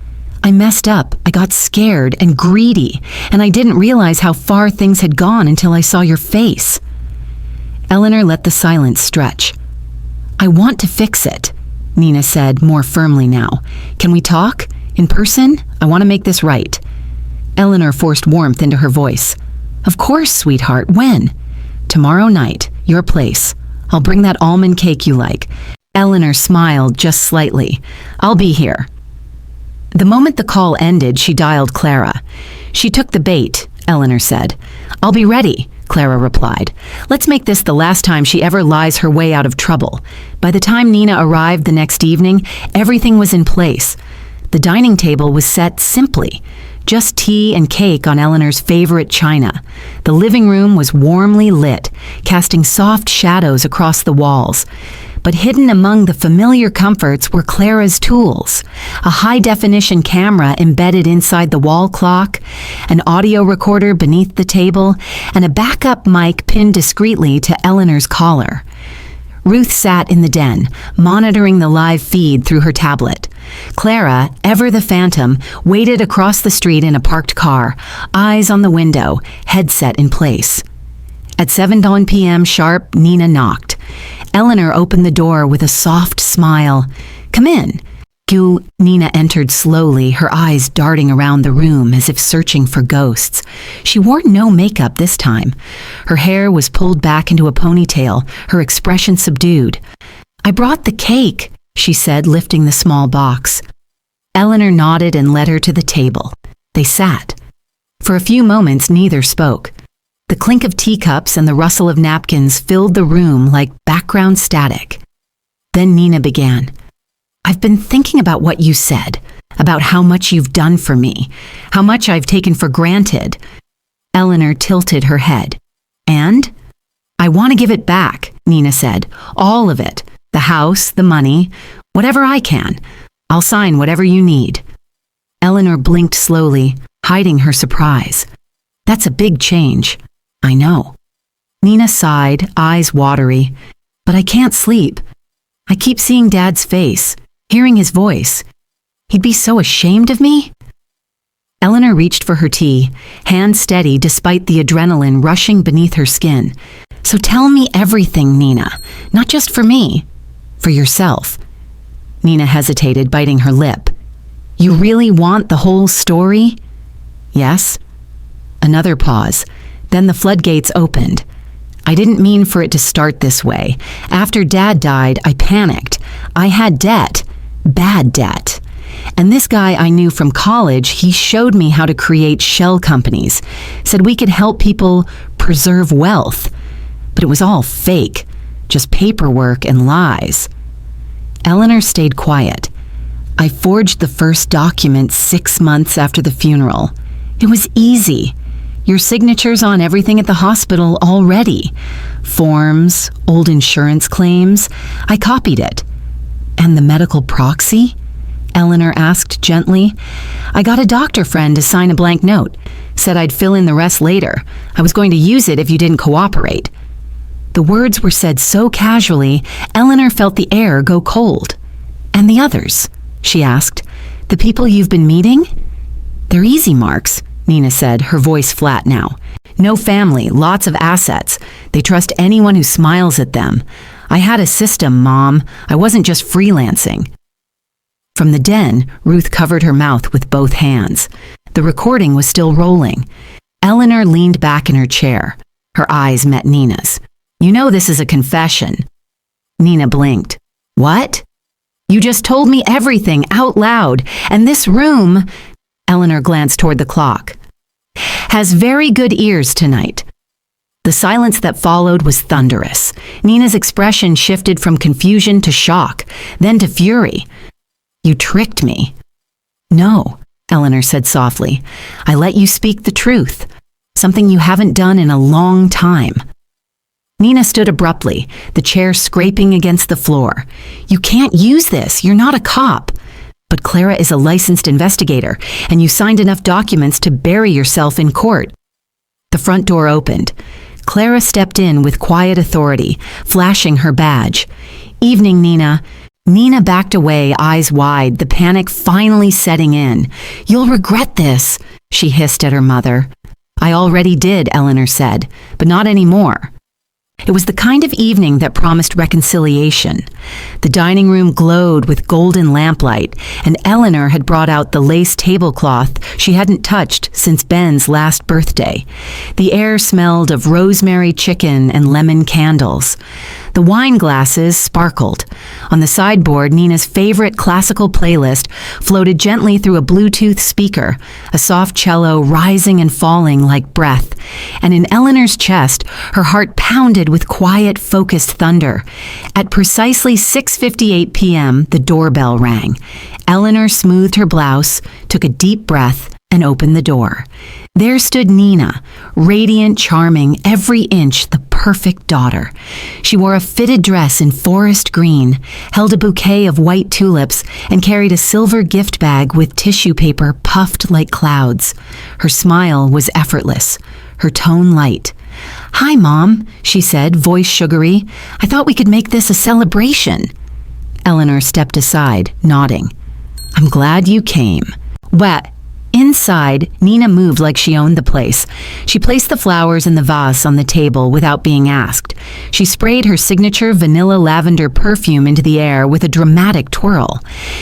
[SPEAKER 1] "I messed up. I got scared and greedy, and I didn't realize how far things had gone until I saw your face." Eleanor let the silence stretch. "I want to fix it," Nina said more firmly now. "Can we talk? In person? I want to make this right." Eleanor forced warmth into her voice. "Of course, sweetheart. When?" "Tomorrow night. Your place. I'll bring that almond cake you like." Eleanor smiled just slightly. "I'll be here." The moment the call ended, she dialed Clara. "She took the bait," Eleanor said. "I'll be ready," Clara replied. "Let's make this the last time she ever lies her way out of trouble." By the time Nina arrived the next evening, everything was in place. The dining table was set simply. Just tea and cake on Eleanor's favorite china. The living room was warmly lit, casting soft shadows across the walls. But hidden among the familiar comforts were Clara's tools. A high-definition camera embedded inside the wall clock, an audio recorder beneath the table, and a backup mic pinned discreetly to Eleanor's collar. Ruth sat in the den, monitoring the live feed through her tablet. Clara, ever the phantom, waited across the street in a parked car, eyes on the window, headset in place. At 7 p.m. sharp, Nina knocked. Eleanor opened the door with a soft smile. "Come in." Nina entered slowly, her eyes darting around the room as if searching for ghosts. She wore no makeup this time. Her hair was pulled back into a ponytail, her expression subdued. "I brought the cake," she said, lifting the small box. Eleanor nodded and led her to the table. They sat. For a few moments, neither spoke. The clink of teacups and the rustle of napkins filled the room like background static. Then Nina began. "I've been thinking about what you said, about how much you've done for me, how much I've taken for granted." Eleanor tilted her head. "And?" "I want to give it back," Nina said. "All of it. The house, the money, whatever I can. I'll sign whatever you need." Eleanor blinked slowly, hiding her surprise. "That's a big change." "I know." Nina sighed, eyes watery. "But I can't sleep. I keep seeing Dad's face, hearing his voice. He'd be so ashamed of me." Eleanor reached for her tea, hand steady despite the adrenaline rushing beneath her skin. "So tell me everything, Nina. Not just for me. For yourself." Nina hesitated, biting her lip. "You really want the whole story?" "Yes." Another pause. Then the floodgates opened. "I didn't mean for it to start this way. After Dad died, I panicked. I had debt. Bad debt. And this guy I knew from college, he showed me how to create shell companies. Said we could help people preserve wealth. But it was all fake. Just paperwork and lies." Eleanor stayed quiet. "I forged the first document 6 months after the funeral. It was easy. Your signature's on everything at the hospital already. Forms, old insurance claims. I copied it." "And the medical proxy?" Eleanor asked gently. "I got a doctor friend to sign a blank note. Said I'd fill in the rest later. I was going to use it if you didn't cooperate." The words were said so casually, Eleanor felt the air go cold. "And the others?" she asked. "The people you've been meeting?" They're easy marks, Nina said, her voice flat now. No family, lots of assets. They trust anyone who smiles at them. I had a system, Mom. I wasn't just freelancing. From the den, Ruth covered her mouth with both hands. The recording was still rolling. Eleanor leaned back in her chair. Her eyes met Nina's. You know this is a confession. Nina blinked. What? You just told me everything out loud, and this room, Eleanor glanced toward the clock, has very good ears tonight. The silence that followed was thunderous. Nina's expression shifted from confusion to shock, then to fury. You tricked me. No, Eleanor said softly. I let you speak the truth, something you haven't done in a long time. Nina stood abruptly, the chair scraping against the floor. You can't use this. You're not a cop. But Clara is a licensed investigator, and you signed enough documents to bury yourself in court. The front door opened. Clara stepped in with quiet authority, flashing her badge. Evening, Nina. Nina backed away, eyes wide, the panic finally setting in. You'll regret this, she hissed at her mother. I already did, Eleanor said, but not anymore. It was the kind of evening that promised reconciliation. The dining room glowed with golden lamplight, and Eleanor had brought out the lace tablecloth she hadn't touched since Ben's last birthday. The air smelled of rosemary chicken and lemon candles. The wine glasses sparkled. On the sideboard, Nina's favorite classical playlist floated gently through a Bluetooth speaker, a soft cello rising and falling like breath. And in Eleanor's chest, her heart pounded with quiet, focused thunder. At precisely 6:58 p.m., the doorbell rang. Eleanor smoothed her blouse, took a deep breath, and opened the door. There stood Nina, radiant, charming, every inch the perfect daughter. She wore a fitted dress in forest green, held a bouquet of white tulips, and carried a silver gift bag with tissue paper puffed like clouds. Her smile was effortless, her tone light. Hi, Mom, she said, voice sugary. I thought we could make this a celebration. Eleanor stepped aside, nodding. I'm glad you came. What? Inside, Nina moved like she owned the place. She placed the flowers in the vase on the table without being asked. She sprayed her signature vanilla lavender perfume into the air with a dramatic twirl.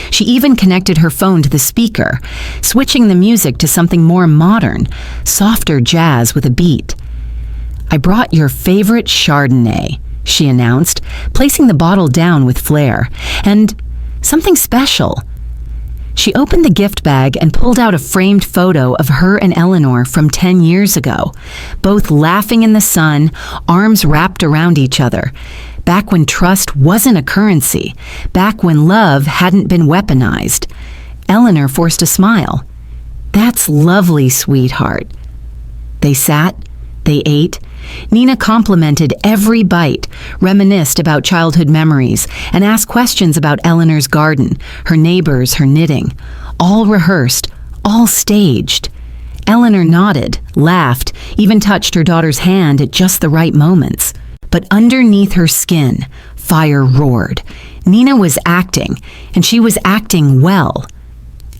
[SPEAKER 1] She even connected her phone to the speaker, switching the music to something more modern, softer jazz with a beat. I brought your favorite Chardonnay, she announced, placing the bottle down with flair. And something special. She opened the gift bag and pulled out a framed photo of her and Eleanor from 10 years ago, both laughing in the sun, arms wrapped around each other. Back when trust wasn't a currency, back when love hadn't been weaponized. Eleanor forced a smile. That's lovely, sweetheart. They sat, they ate. Nina complimented every bite, reminisced about childhood memories, and asked questions about Eleanor's garden, her neighbors, her knitting. All rehearsed, all staged. Eleanor nodded, laughed, even touched her daughter's hand at just the right moments. But underneath her skin, fire roared. Nina was acting, and she was acting well.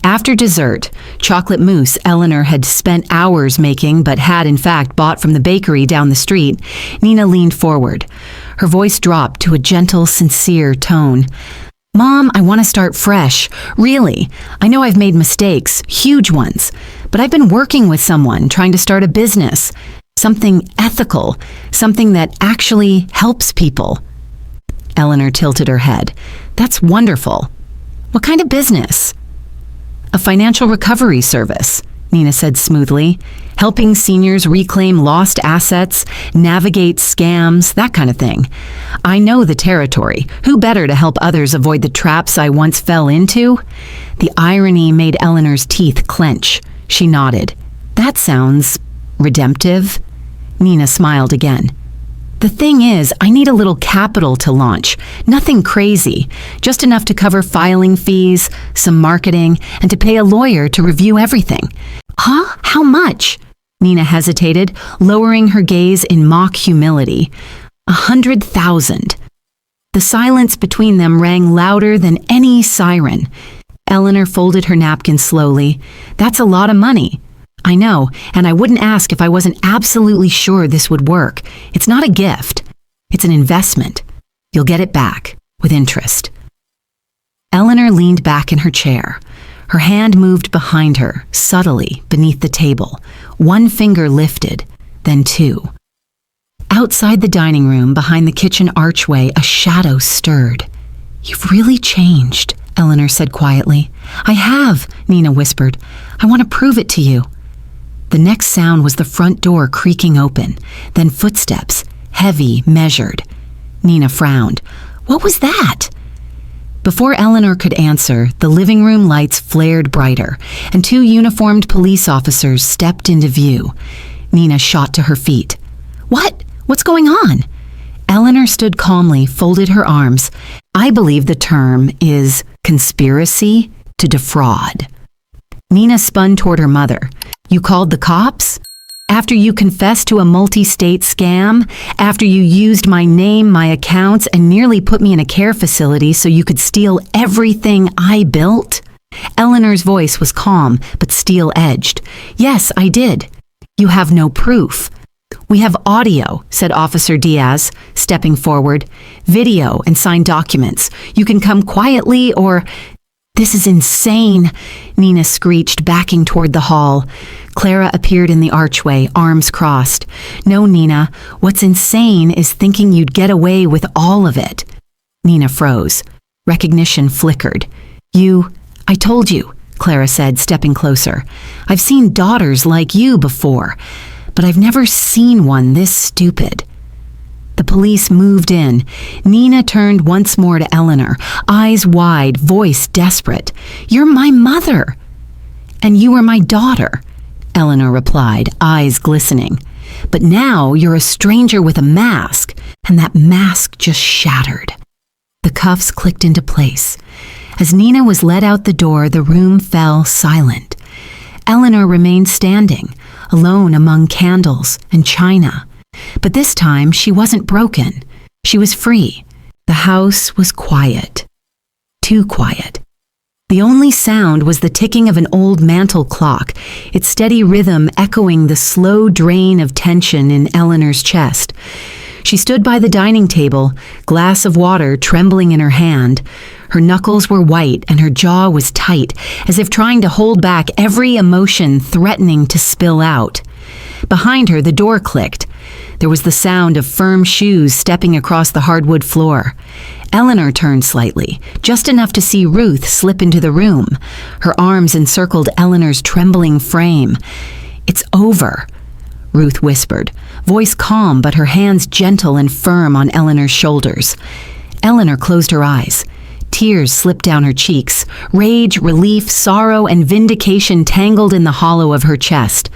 [SPEAKER 1] After dessert, chocolate mousse Eleanor had spent hours making but had in fact bought from the bakery down the street, Nina leaned forward. Her voice dropped to a gentle, sincere tone. Mom, I want to start fresh. Really. I know I've made mistakes, huge ones, but I've been working with someone trying to start a business. Something ethical, something that actually helps people. Eleanor tilted her head. That's wonderful. What kind of business? A financial recovery service, Nina said smoothly, helping seniors reclaim lost assets, navigate scams, that kind of thing. I know the territory. Who better to help others avoid the traps I once fell into? The irony made Eleanor's teeth clench. She nodded. That sounds redemptive. Nina smiled again. The thing is, I need a little capital to launch. Nothing crazy. Just enough to cover filing fees, some marketing, and to pay a lawyer to review everything. Huh? How much? Nina hesitated, lowering her gaze in mock humility. 100,000. The silence between them rang louder than any siren. Eleanor folded her napkin slowly. That's a lot of money. I know, and I wouldn't ask if I wasn't absolutely sure this would work. It's not a gift. It's an investment. You'll get it back, with interest. Eleanor leaned back in her chair. Her hand moved behind her, subtly, beneath the table. One finger lifted, then two. Outside the dining room, behind the kitchen archway, a shadow stirred. You've really changed, Eleanor said quietly. I have, Nina whispered. I want to prove it to you. The next sound was the front door creaking open, then footsteps, heavy, measured. Nina frowned. What was that? Before Eleanor could answer, the living room lights flared brighter, and two uniformed police officers stepped into view. Nina shot to her feet. What? What's going on? Eleanor stood calmly, folded her arms. I believe the term is conspiracy to defraud. Nina spun toward her mother. You called the cops? After you confessed to a multi-state scam? After you used my name, my accounts, and nearly put me in a care facility so you could steal everything I built? Eleanor's voice was calm, but steel-edged. Yes, I did. You have no proof. We have audio, said Officer Diaz, stepping forward. Video and signed documents. You can come quietly or... This is insane, Nina screeched, backing toward the hall. Clara appeared in the archway, arms crossed. No, Nina, what's insane is thinking you'd get away with all of it. Nina froze. Recognition flickered. I told you, Clara said, stepping closer. I've seen daughters like you before, but I've never seen one this stupid. The police moved in. Nina turned once more to Eleanor, eyes wide, voice desperate. You're my mother. And you were my daughter, Eleanor replied, eyes glistening. But now you're a stranger with a mask, and that mask just shattered. The cuffs clicked into place. As Nina was led out the door, the room fell silent. Eleanor remained standing, alone among candles and china. But this time, she wasn't broken. She was free. The house was quiet. Too quiet. The only sound was the ticking of an old mantel clock, its steady rhythm echoing the slow drain of tension in Eleanor's chest. She stood by the dining table, glass of water trembling in her hand. Her knuckles were white and her jaw was tight, as if trying to hold back every emotion threatening to spill out. Behind her, the door clicked. There was the sound of firm shoes stepping across the hardwood floor. Eleanor turned slightly, just enough to see Ruth slip into the room. Her arms encircled Eleanor's trembling frame. It's over, Ruth whispered, voice calm but her hands gentle and firm on Eleanor's shoulders. Eleanor closed her eyes. Tears slipped down her cheeks. Rage, relief, sorrow, and vindication tangled in the hollow of her chest.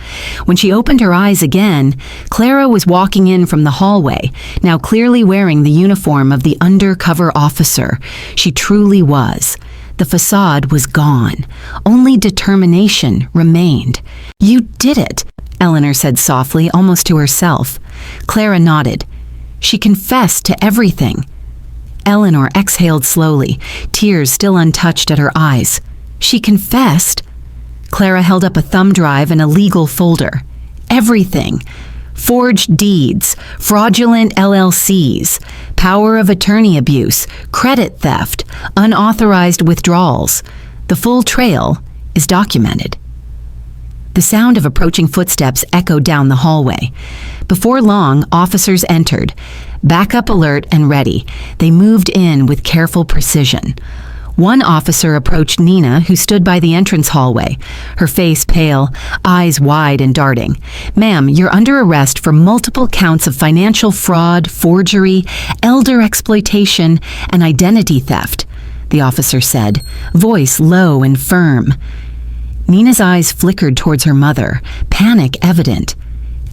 [SPEAKER 1] When she opened her eyes again, Clara was walking in from the hallway, now clearly wearing the uniform of the undercover officer. She truly was. The facade was gone. Only determination remained. You did it, Eleanor said softly, almost to herself. Clara nodded. She confessed to everything. Eleanor exhaled slowly, tears still untouched at her eyes. She confessed. Clara held up a thumb drive and a legal folder. Everything. Forged deeds, fraudulent LLCs, power of attorney abuse, credit theft, unauthorized withdrawals. The full trail is documented. The sound of approaching footsteps echoed down the hallway. Before long, officers entered. Backup alert and ready, they moved in with careful precision. One officer approached Nina, who stood by the entrance hallway, her face pale, eyes wide and darting. Ma'am, you're under arrest for multiple counts of financial fraud, forgery, elder exploitation, and identity theft, the officer said, voice low and firm. Nina's eyes flickered towards her mother, panic evident.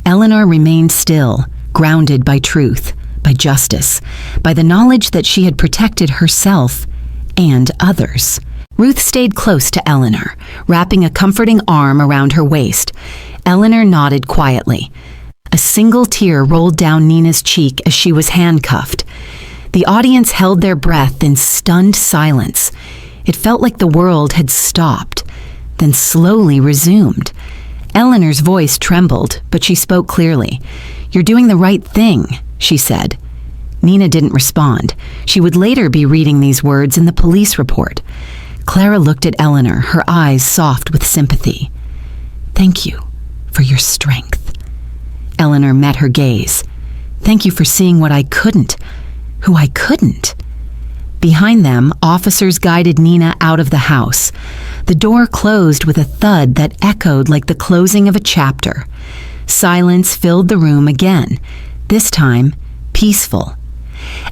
[SPEAKER 1] Eleanor remained still, grounded by truth, by justice, by the knowledge that she had protected herself and others. Ruth stayed close to Eleanor, wrapping a comforting arm around her waist. Eleanor nodded quietly. A single tear rolled down Nina's cheek as she was handcuffed. The audience held their breath in stunned silence. It felt like the world had stopped, then slowly resumed. Eleanor's voice trembled, but she spoke clearly. "You're doing the right thing," she said. Nina didn't respond. She would later be reading these words in the police report. Clara looked at Eleanor, her eyes soft with sympathy. "Thank you for your strength." Eleanor met her gaze. "Thank you for seeing what I couldn't, who I couldn't." Behind them, officers guided Nina out of the house. The door closed with a thud that echoed like the closing of a chapter. Silence filled the room again, this time peaceful.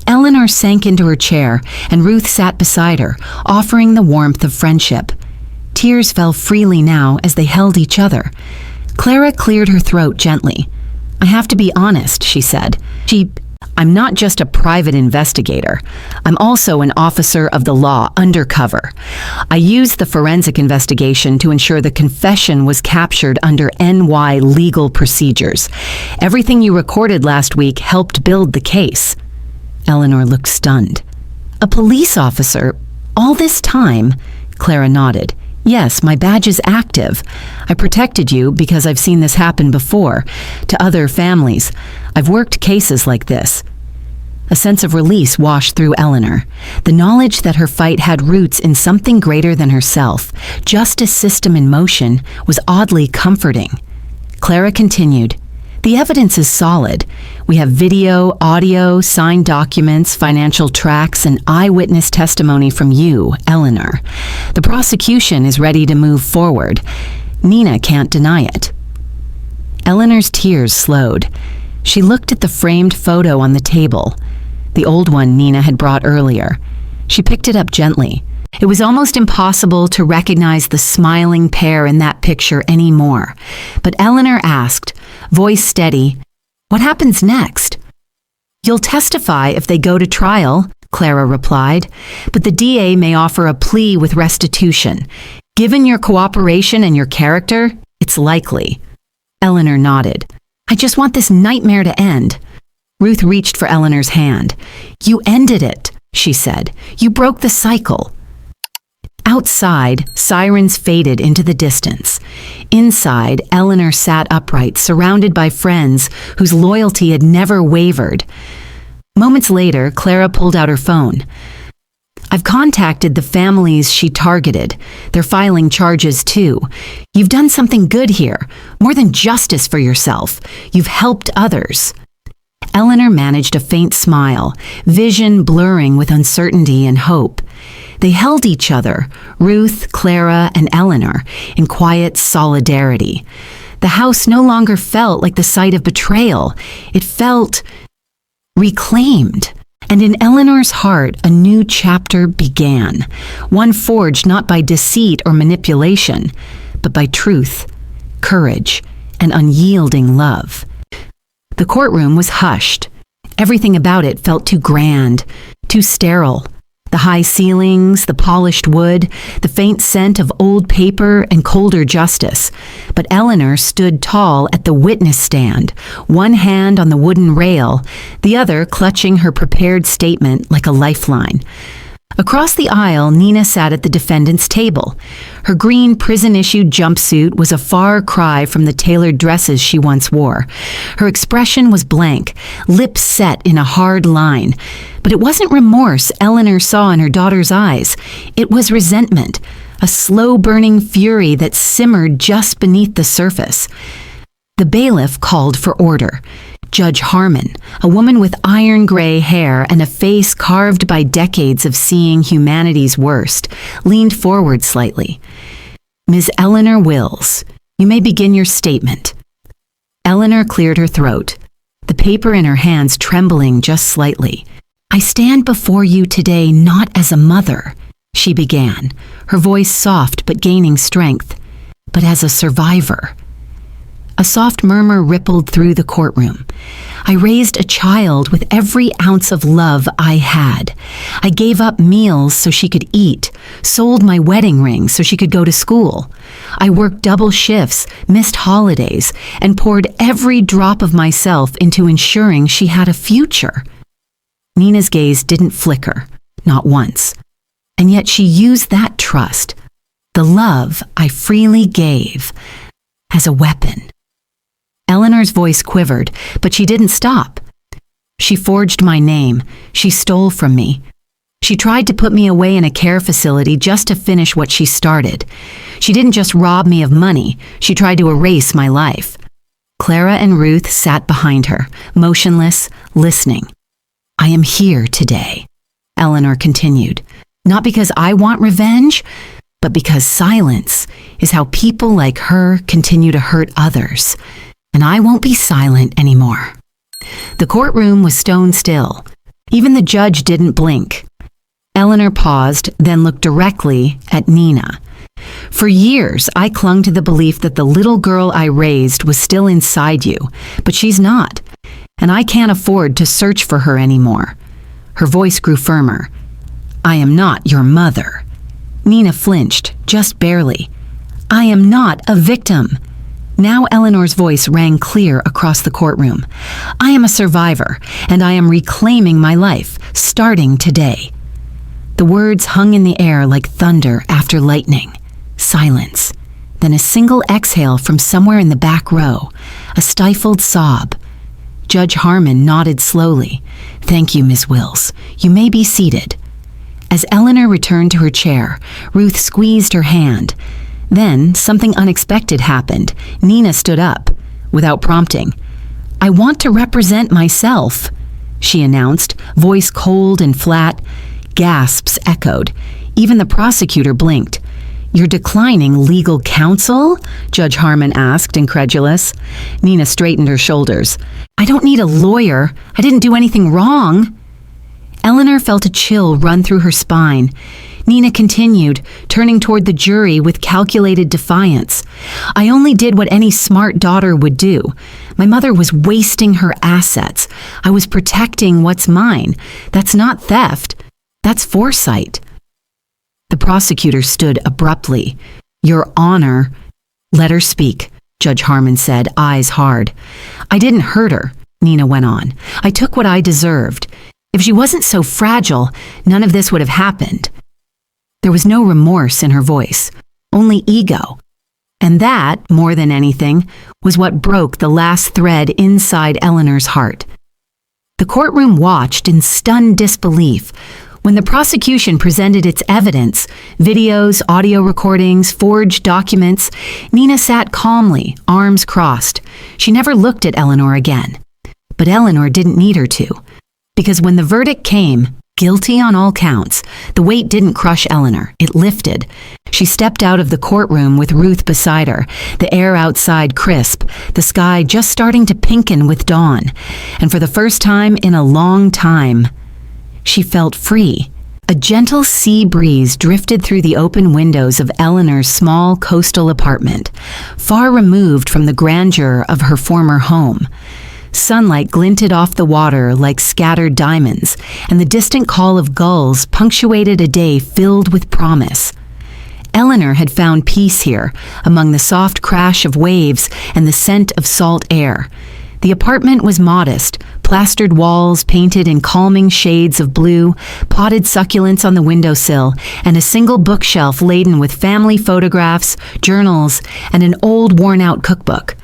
[SPEAKER 1] Eleanor sank into her chair, and Ruth sat beside her, offering the warmth of friendship. Tears fell freely now as they held each other. Clara cleared her throat gently. "I have to be honest," she said. I'm not just a private investigator. I'm also an officer of the law, undercover. I used the forensic investigation to ensure the confession was captured under NY legal procedures. Everything you recorded last week helped build the case." Eleanor looked stunned. "A police officer? All this time?" Clara nodded. "Yes, my badge is active. I protected you because I've seen this happen before, to other families. I've worked cases like this." A sense of release washed through Eleanor. The knowledge that her fight had roots in something greater than herself, justice system in motion, was oddly comforting. Clara continued, "The evidence is solid. We have video, audio, signed documents, financial tracks, and eyewitness testimony from you, Eleanor. The prosecution is ready to move forward. Nina can't deny it." Eleanor's tears slowed. She looked at the framed photo on the table, the old one Nina had brought earlier. She picked it up gently. It was almost impossible to recognize the smiling pair in that picture anymore. But Eleanor asked, voice steady, "What happens next?" "You'll testify if they go to trial," Clara replied, "but the DA may offer a plea with restitution. Given your cooperation and your character, it's likely." Eleanor nodded. "I just want this nightmare to end." Ruth reached for Eleanor's hand. "You ended it," she said. "You broke the cycle." Outside, sirens faded into the distance. Inside, Eleanor sat upright, surrounded by friends whose loyalty had never wavered. Moments later, Clara pulled out her phone. "I've contacted the families she targeted. They're filing charges too. You've done something good here, more than justice for yourself. You've helped others." Eleanor managed a faint smile, vision blurring with uncertainty and hope. They held each other, Ruth, Clara, and Eleanor, in quiet solidarity. The house no longer felt like the site of betrayal. It felt reclaimed. And in Eleanor's heart, a new chapter began, one forged not by deceit or manipulation, but by truth, courage, and unyielding love. The courtroom was hushed. Everything about it felt too grand, too sterile. The high ceilings, the polished wood, the faint scent of old paper and colder justice. But Eleanor stood tall at the witness stand, one hand on the wooden rail, the other clutching her prepared statement like a lifeline. Across the aisle, Nina sat at the defendant's table. Her green prison-issued jumpsuit was a far cry from the tailored dresses she once wore. Her expression was blank, lips set in a hard line. But it wasn't remorse Eleanor saw in her daughter's eyes. It was resentment, a slow-burning fury that simmered just beneath the surface. The bailiff called for order. Judge Harmon, a woman with iron gray hair and a face carved by decades of seeing humanity's worst, leaned forward slightly. "Ms. Eleanor Wills, you may begin your statement." Eleanor cleared her throat, the paper in her hands trembling just slightly. "I stand before you today not as a mother," she began, her voice soft but gaining strength, "but as a survivor." A soft murmur rippled through the courtroom. "I raised a child with every ounce of love I had. I gave up meals so she could eat, sold my wedding ring so she could go to school. I worked double shifts, missed holidays, and poured every drop of myself into ensuring she had a future." Nina's gaze didn't flicker, not once. And yet she used that trust, the love I freely gave, as a weapon. Eleanor's voice quivered, but she didn't stop. She forged my name. She stole from me. She tried to put me away in a care facility just to finish what she started. She didn't just rob me of money. She tried to erase my life. Clara and Ruth sat behind her, motionless, listening. I am here today, Eleanor continued, not because I want revenge, but because silence is how people like her continue to hurt others. And I won't be silent anymore. The courtroom was stone still. Even the judge didn't blink. Eleanor paused, then looked directly at Nina. For years, I clung to the belief that the little girl I raised was still inside you, but she's not, and I can't afford to search for her anymore. Her voice grew firmer. I am not your mother. Nina flinched, just barely. I am not a victim. Now Eleanor's voice rang clear across the courtroom. I am a survivor, and I am reclaiming my life, starting today. The words hung in the air like thunder after lightning. Silence. Then a single exhale from somewhere in the back row. A stifled sob. Judge Harmon nodded slowly. Thank you, Ms. Wills. You may be seated. As Eleanor returned to her chair, Ruth squeezed her hand. Then something unexpected happened. Nina stood up, without prompting. I want to represent myself, she announced, voice cold and flat. Gasps echoed. Even the prosecutor blinked. You're declining legal counsel? Judge Harmon asked, incredulous. Nina straightened her shoulders. I don't need a lawyer. I didn't do anything wrong. Eleanor felt a chill run through her spine. Nina continued, turning toward the jury with calculated defiance. I only did what any smart daughter would do. My mother was wasting her assets. I was protecting what's mine. That's not theft. That's foresight. The prosecutor stood abruptly. Your Honor. Let her speak, Judge Harmon said, eyes hard. I didn't hurt her, Nina went on. I took what I deserved. If she wasn't so fragile, none of this would have happened. There was no remorse in her voice, only ego. And that, more than anything, was what broke the last thread inside Eleanor's heart. The courtroom watched in stunned disbelief. When the prosecution presented its evidence, videos, audio recordings, forged documents, Nina sat calmly, arms crossed. She never looked at Eleanor again. But Eleanor didn't need her to. Because when the verdict came, guilty on all counts, the weight didn't crush Eleanor, it lifted. She stepped out of the courtroom with Ruth beside her, the air outside crisp, the sky just starting to pinken with dawn. And for the first time in a long time, she felt free. A gentle sea breeze drifted through the open windows of Eleanor's small coastal apartment, far removed from the grandeur of her former home. Sunlight glinted off the water like scattered diamonds, and the distant call of gulls punctuated a day filled with promise. Eleanor had found peace here, among the soft crash of waves and the scent of salt air. The apartment was modest, plastered walls painted in calming shades of blue, potted succulents on the windowsill, and a single bookshelf laden with family photographs, journals, and an old worn-out cookbook.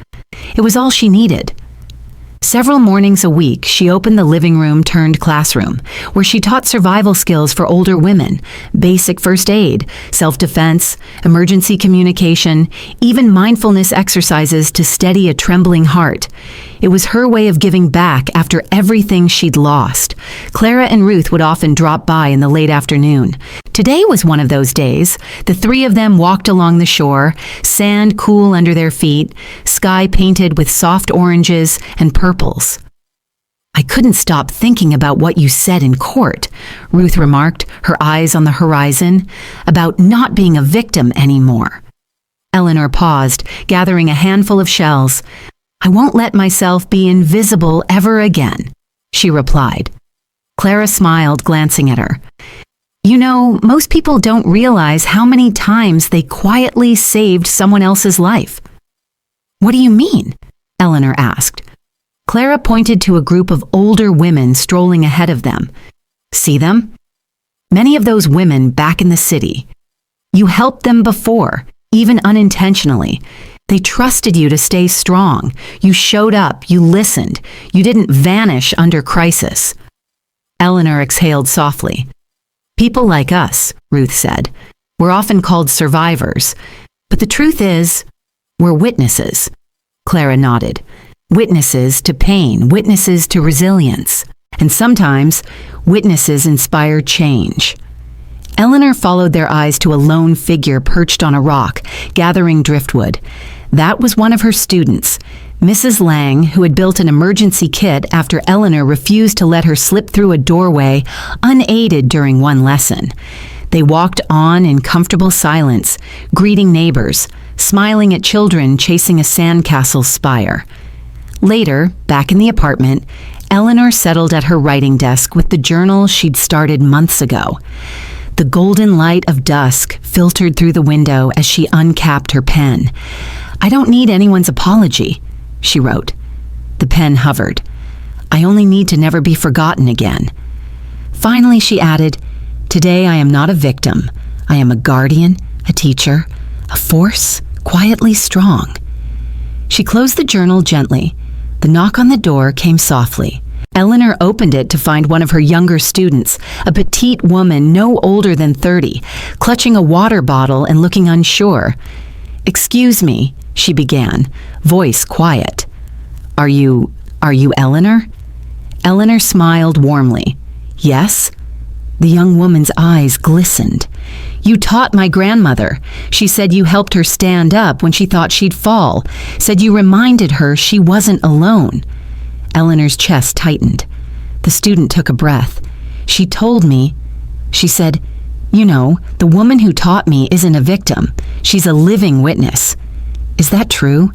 [SPEAKER 1] It was all she needed. Several mornings a week, she opened the living room turned classroom, where she taught survival skills for older women, basic first aid, self-defense, emergency communication, even mindfulness exercises to steady a trembling heart. It was her way of giving back after everything she'd lost. Clara and Ruth would often drop by in the late afternoon. Today was one of those days. The three of them walked along the shore, sand cool under their feet, sky painted with soft oranges and purples. I couldn't stop thinking about what you said in court, Ruth remarked, her eyes on the horizon, about not being a victim anymore. Eleanor paused, gathering a handful of shells. I won't let myself be invisible ever again, she replied. Clara smiled, glancing at her. You know, most people don't realize how many times they quietly saved someone else's life. What do you mean? Eleanor asked. Clara pointed to a group of older women strolling ahead of them. See them? Many of those women back in the city. You helped them before, even unintentionally. They trusted you to stay strong. You showed up, you listened, you didn't vanish under crisis. Eleanor exhaled softly. People like us, Ruth said. We're often called survivors, but the truth is, we're witnesses. Clara nodded. Witnesses to pain, witnesses to resilience, and sometimes witnesses inspire change. Eleanor followed their eyes to a lone figure perched on a rock, gathering driftwood. That was one of her students, Mrs. Lang, who had built an emergency kit after Eleanor refused to let her slip through a doorway unaided during one lesson. They walked on in comfortable silence, greeting neighbors, smiling at children chasing a sandcastle spire. Later, back in the apartment, Eleanor settled at her writing desk with the journal she'd started months ago. The golden light of dusk filtered through the window as she uncapped her pen. "I don't need anyone's apology," she wrote. The pen hovered. "I only need to never be forgotten again." Finally, she added, "Today I am not a victim. I am a guardian, a teacher, a force, quietly strong." She closed the journal gently. The knock on the door came softly. Eleanor opened it to find one of her younger students, a petite woman no older than 30, clutching a water bottle and looking unsure. "Excuse me," she began, voice quiet. Are you Eleanor?" Eleanor smiled warmly. "Yes?" The young woman's eyes glistened. "You taught my grandmother. She said you helped her stand up when she thought she'd fall, said you reminded her she wasn't alone." Eleanor's chest tightened. The student took a breath. "She told me," she said, "you know, the woman who taught me isn't a victim. She's a living witness. Is that true?"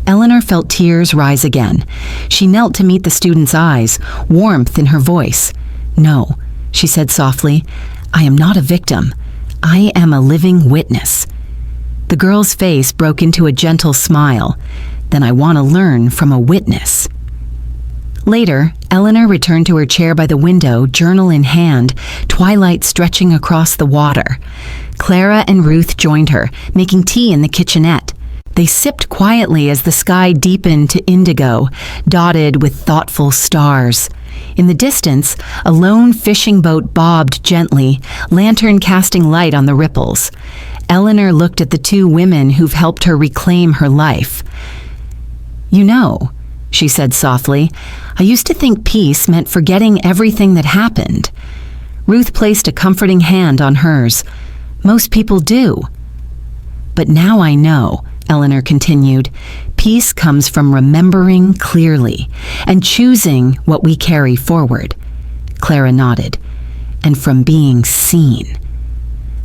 [SPEAKER 1] Eleanor felt tears rise again. She knelt to meet the student's eyes, warmth in her voice. "No," she said softly, "I am not a victim. I am a living witness." The girl's face broke into a gentle smile. "Then I want to learn from a witness." Later, Eleanor returned to her chair by the window, journal in hand, twilight stretching across the water. Clara and Ruth joined her, making tea in the kitchenette. They sipped quietly as the sky deepened to indigo, dotted with thoughtful stars. In the distance, a lone fishing boat bobbed gently, lantern casting light on the ripples. Eleanor looked at the two women who've helped her reclaim her life. "You know," she said softly, "I used to think peace meant forgetting everything that happened." Ruth placed a comforting hand on hers. "Most people do." "But now I know," Eleanor continued, "peace comes from remembering clearly and choosing what we carry forward." Clara nodded. "And from being seen."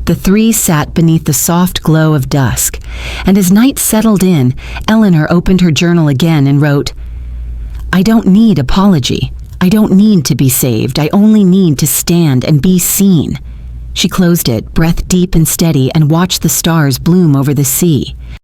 [SPEAKER 1] The three sat beneath the soft glow of dusk, and as night settled in, Eleanor opened her journal again and wrote, "I don't need apology. I don't need to be saved. I only need to stand and be seen." She closed it, breath deep and steady, and watched the stars bloom over the sea.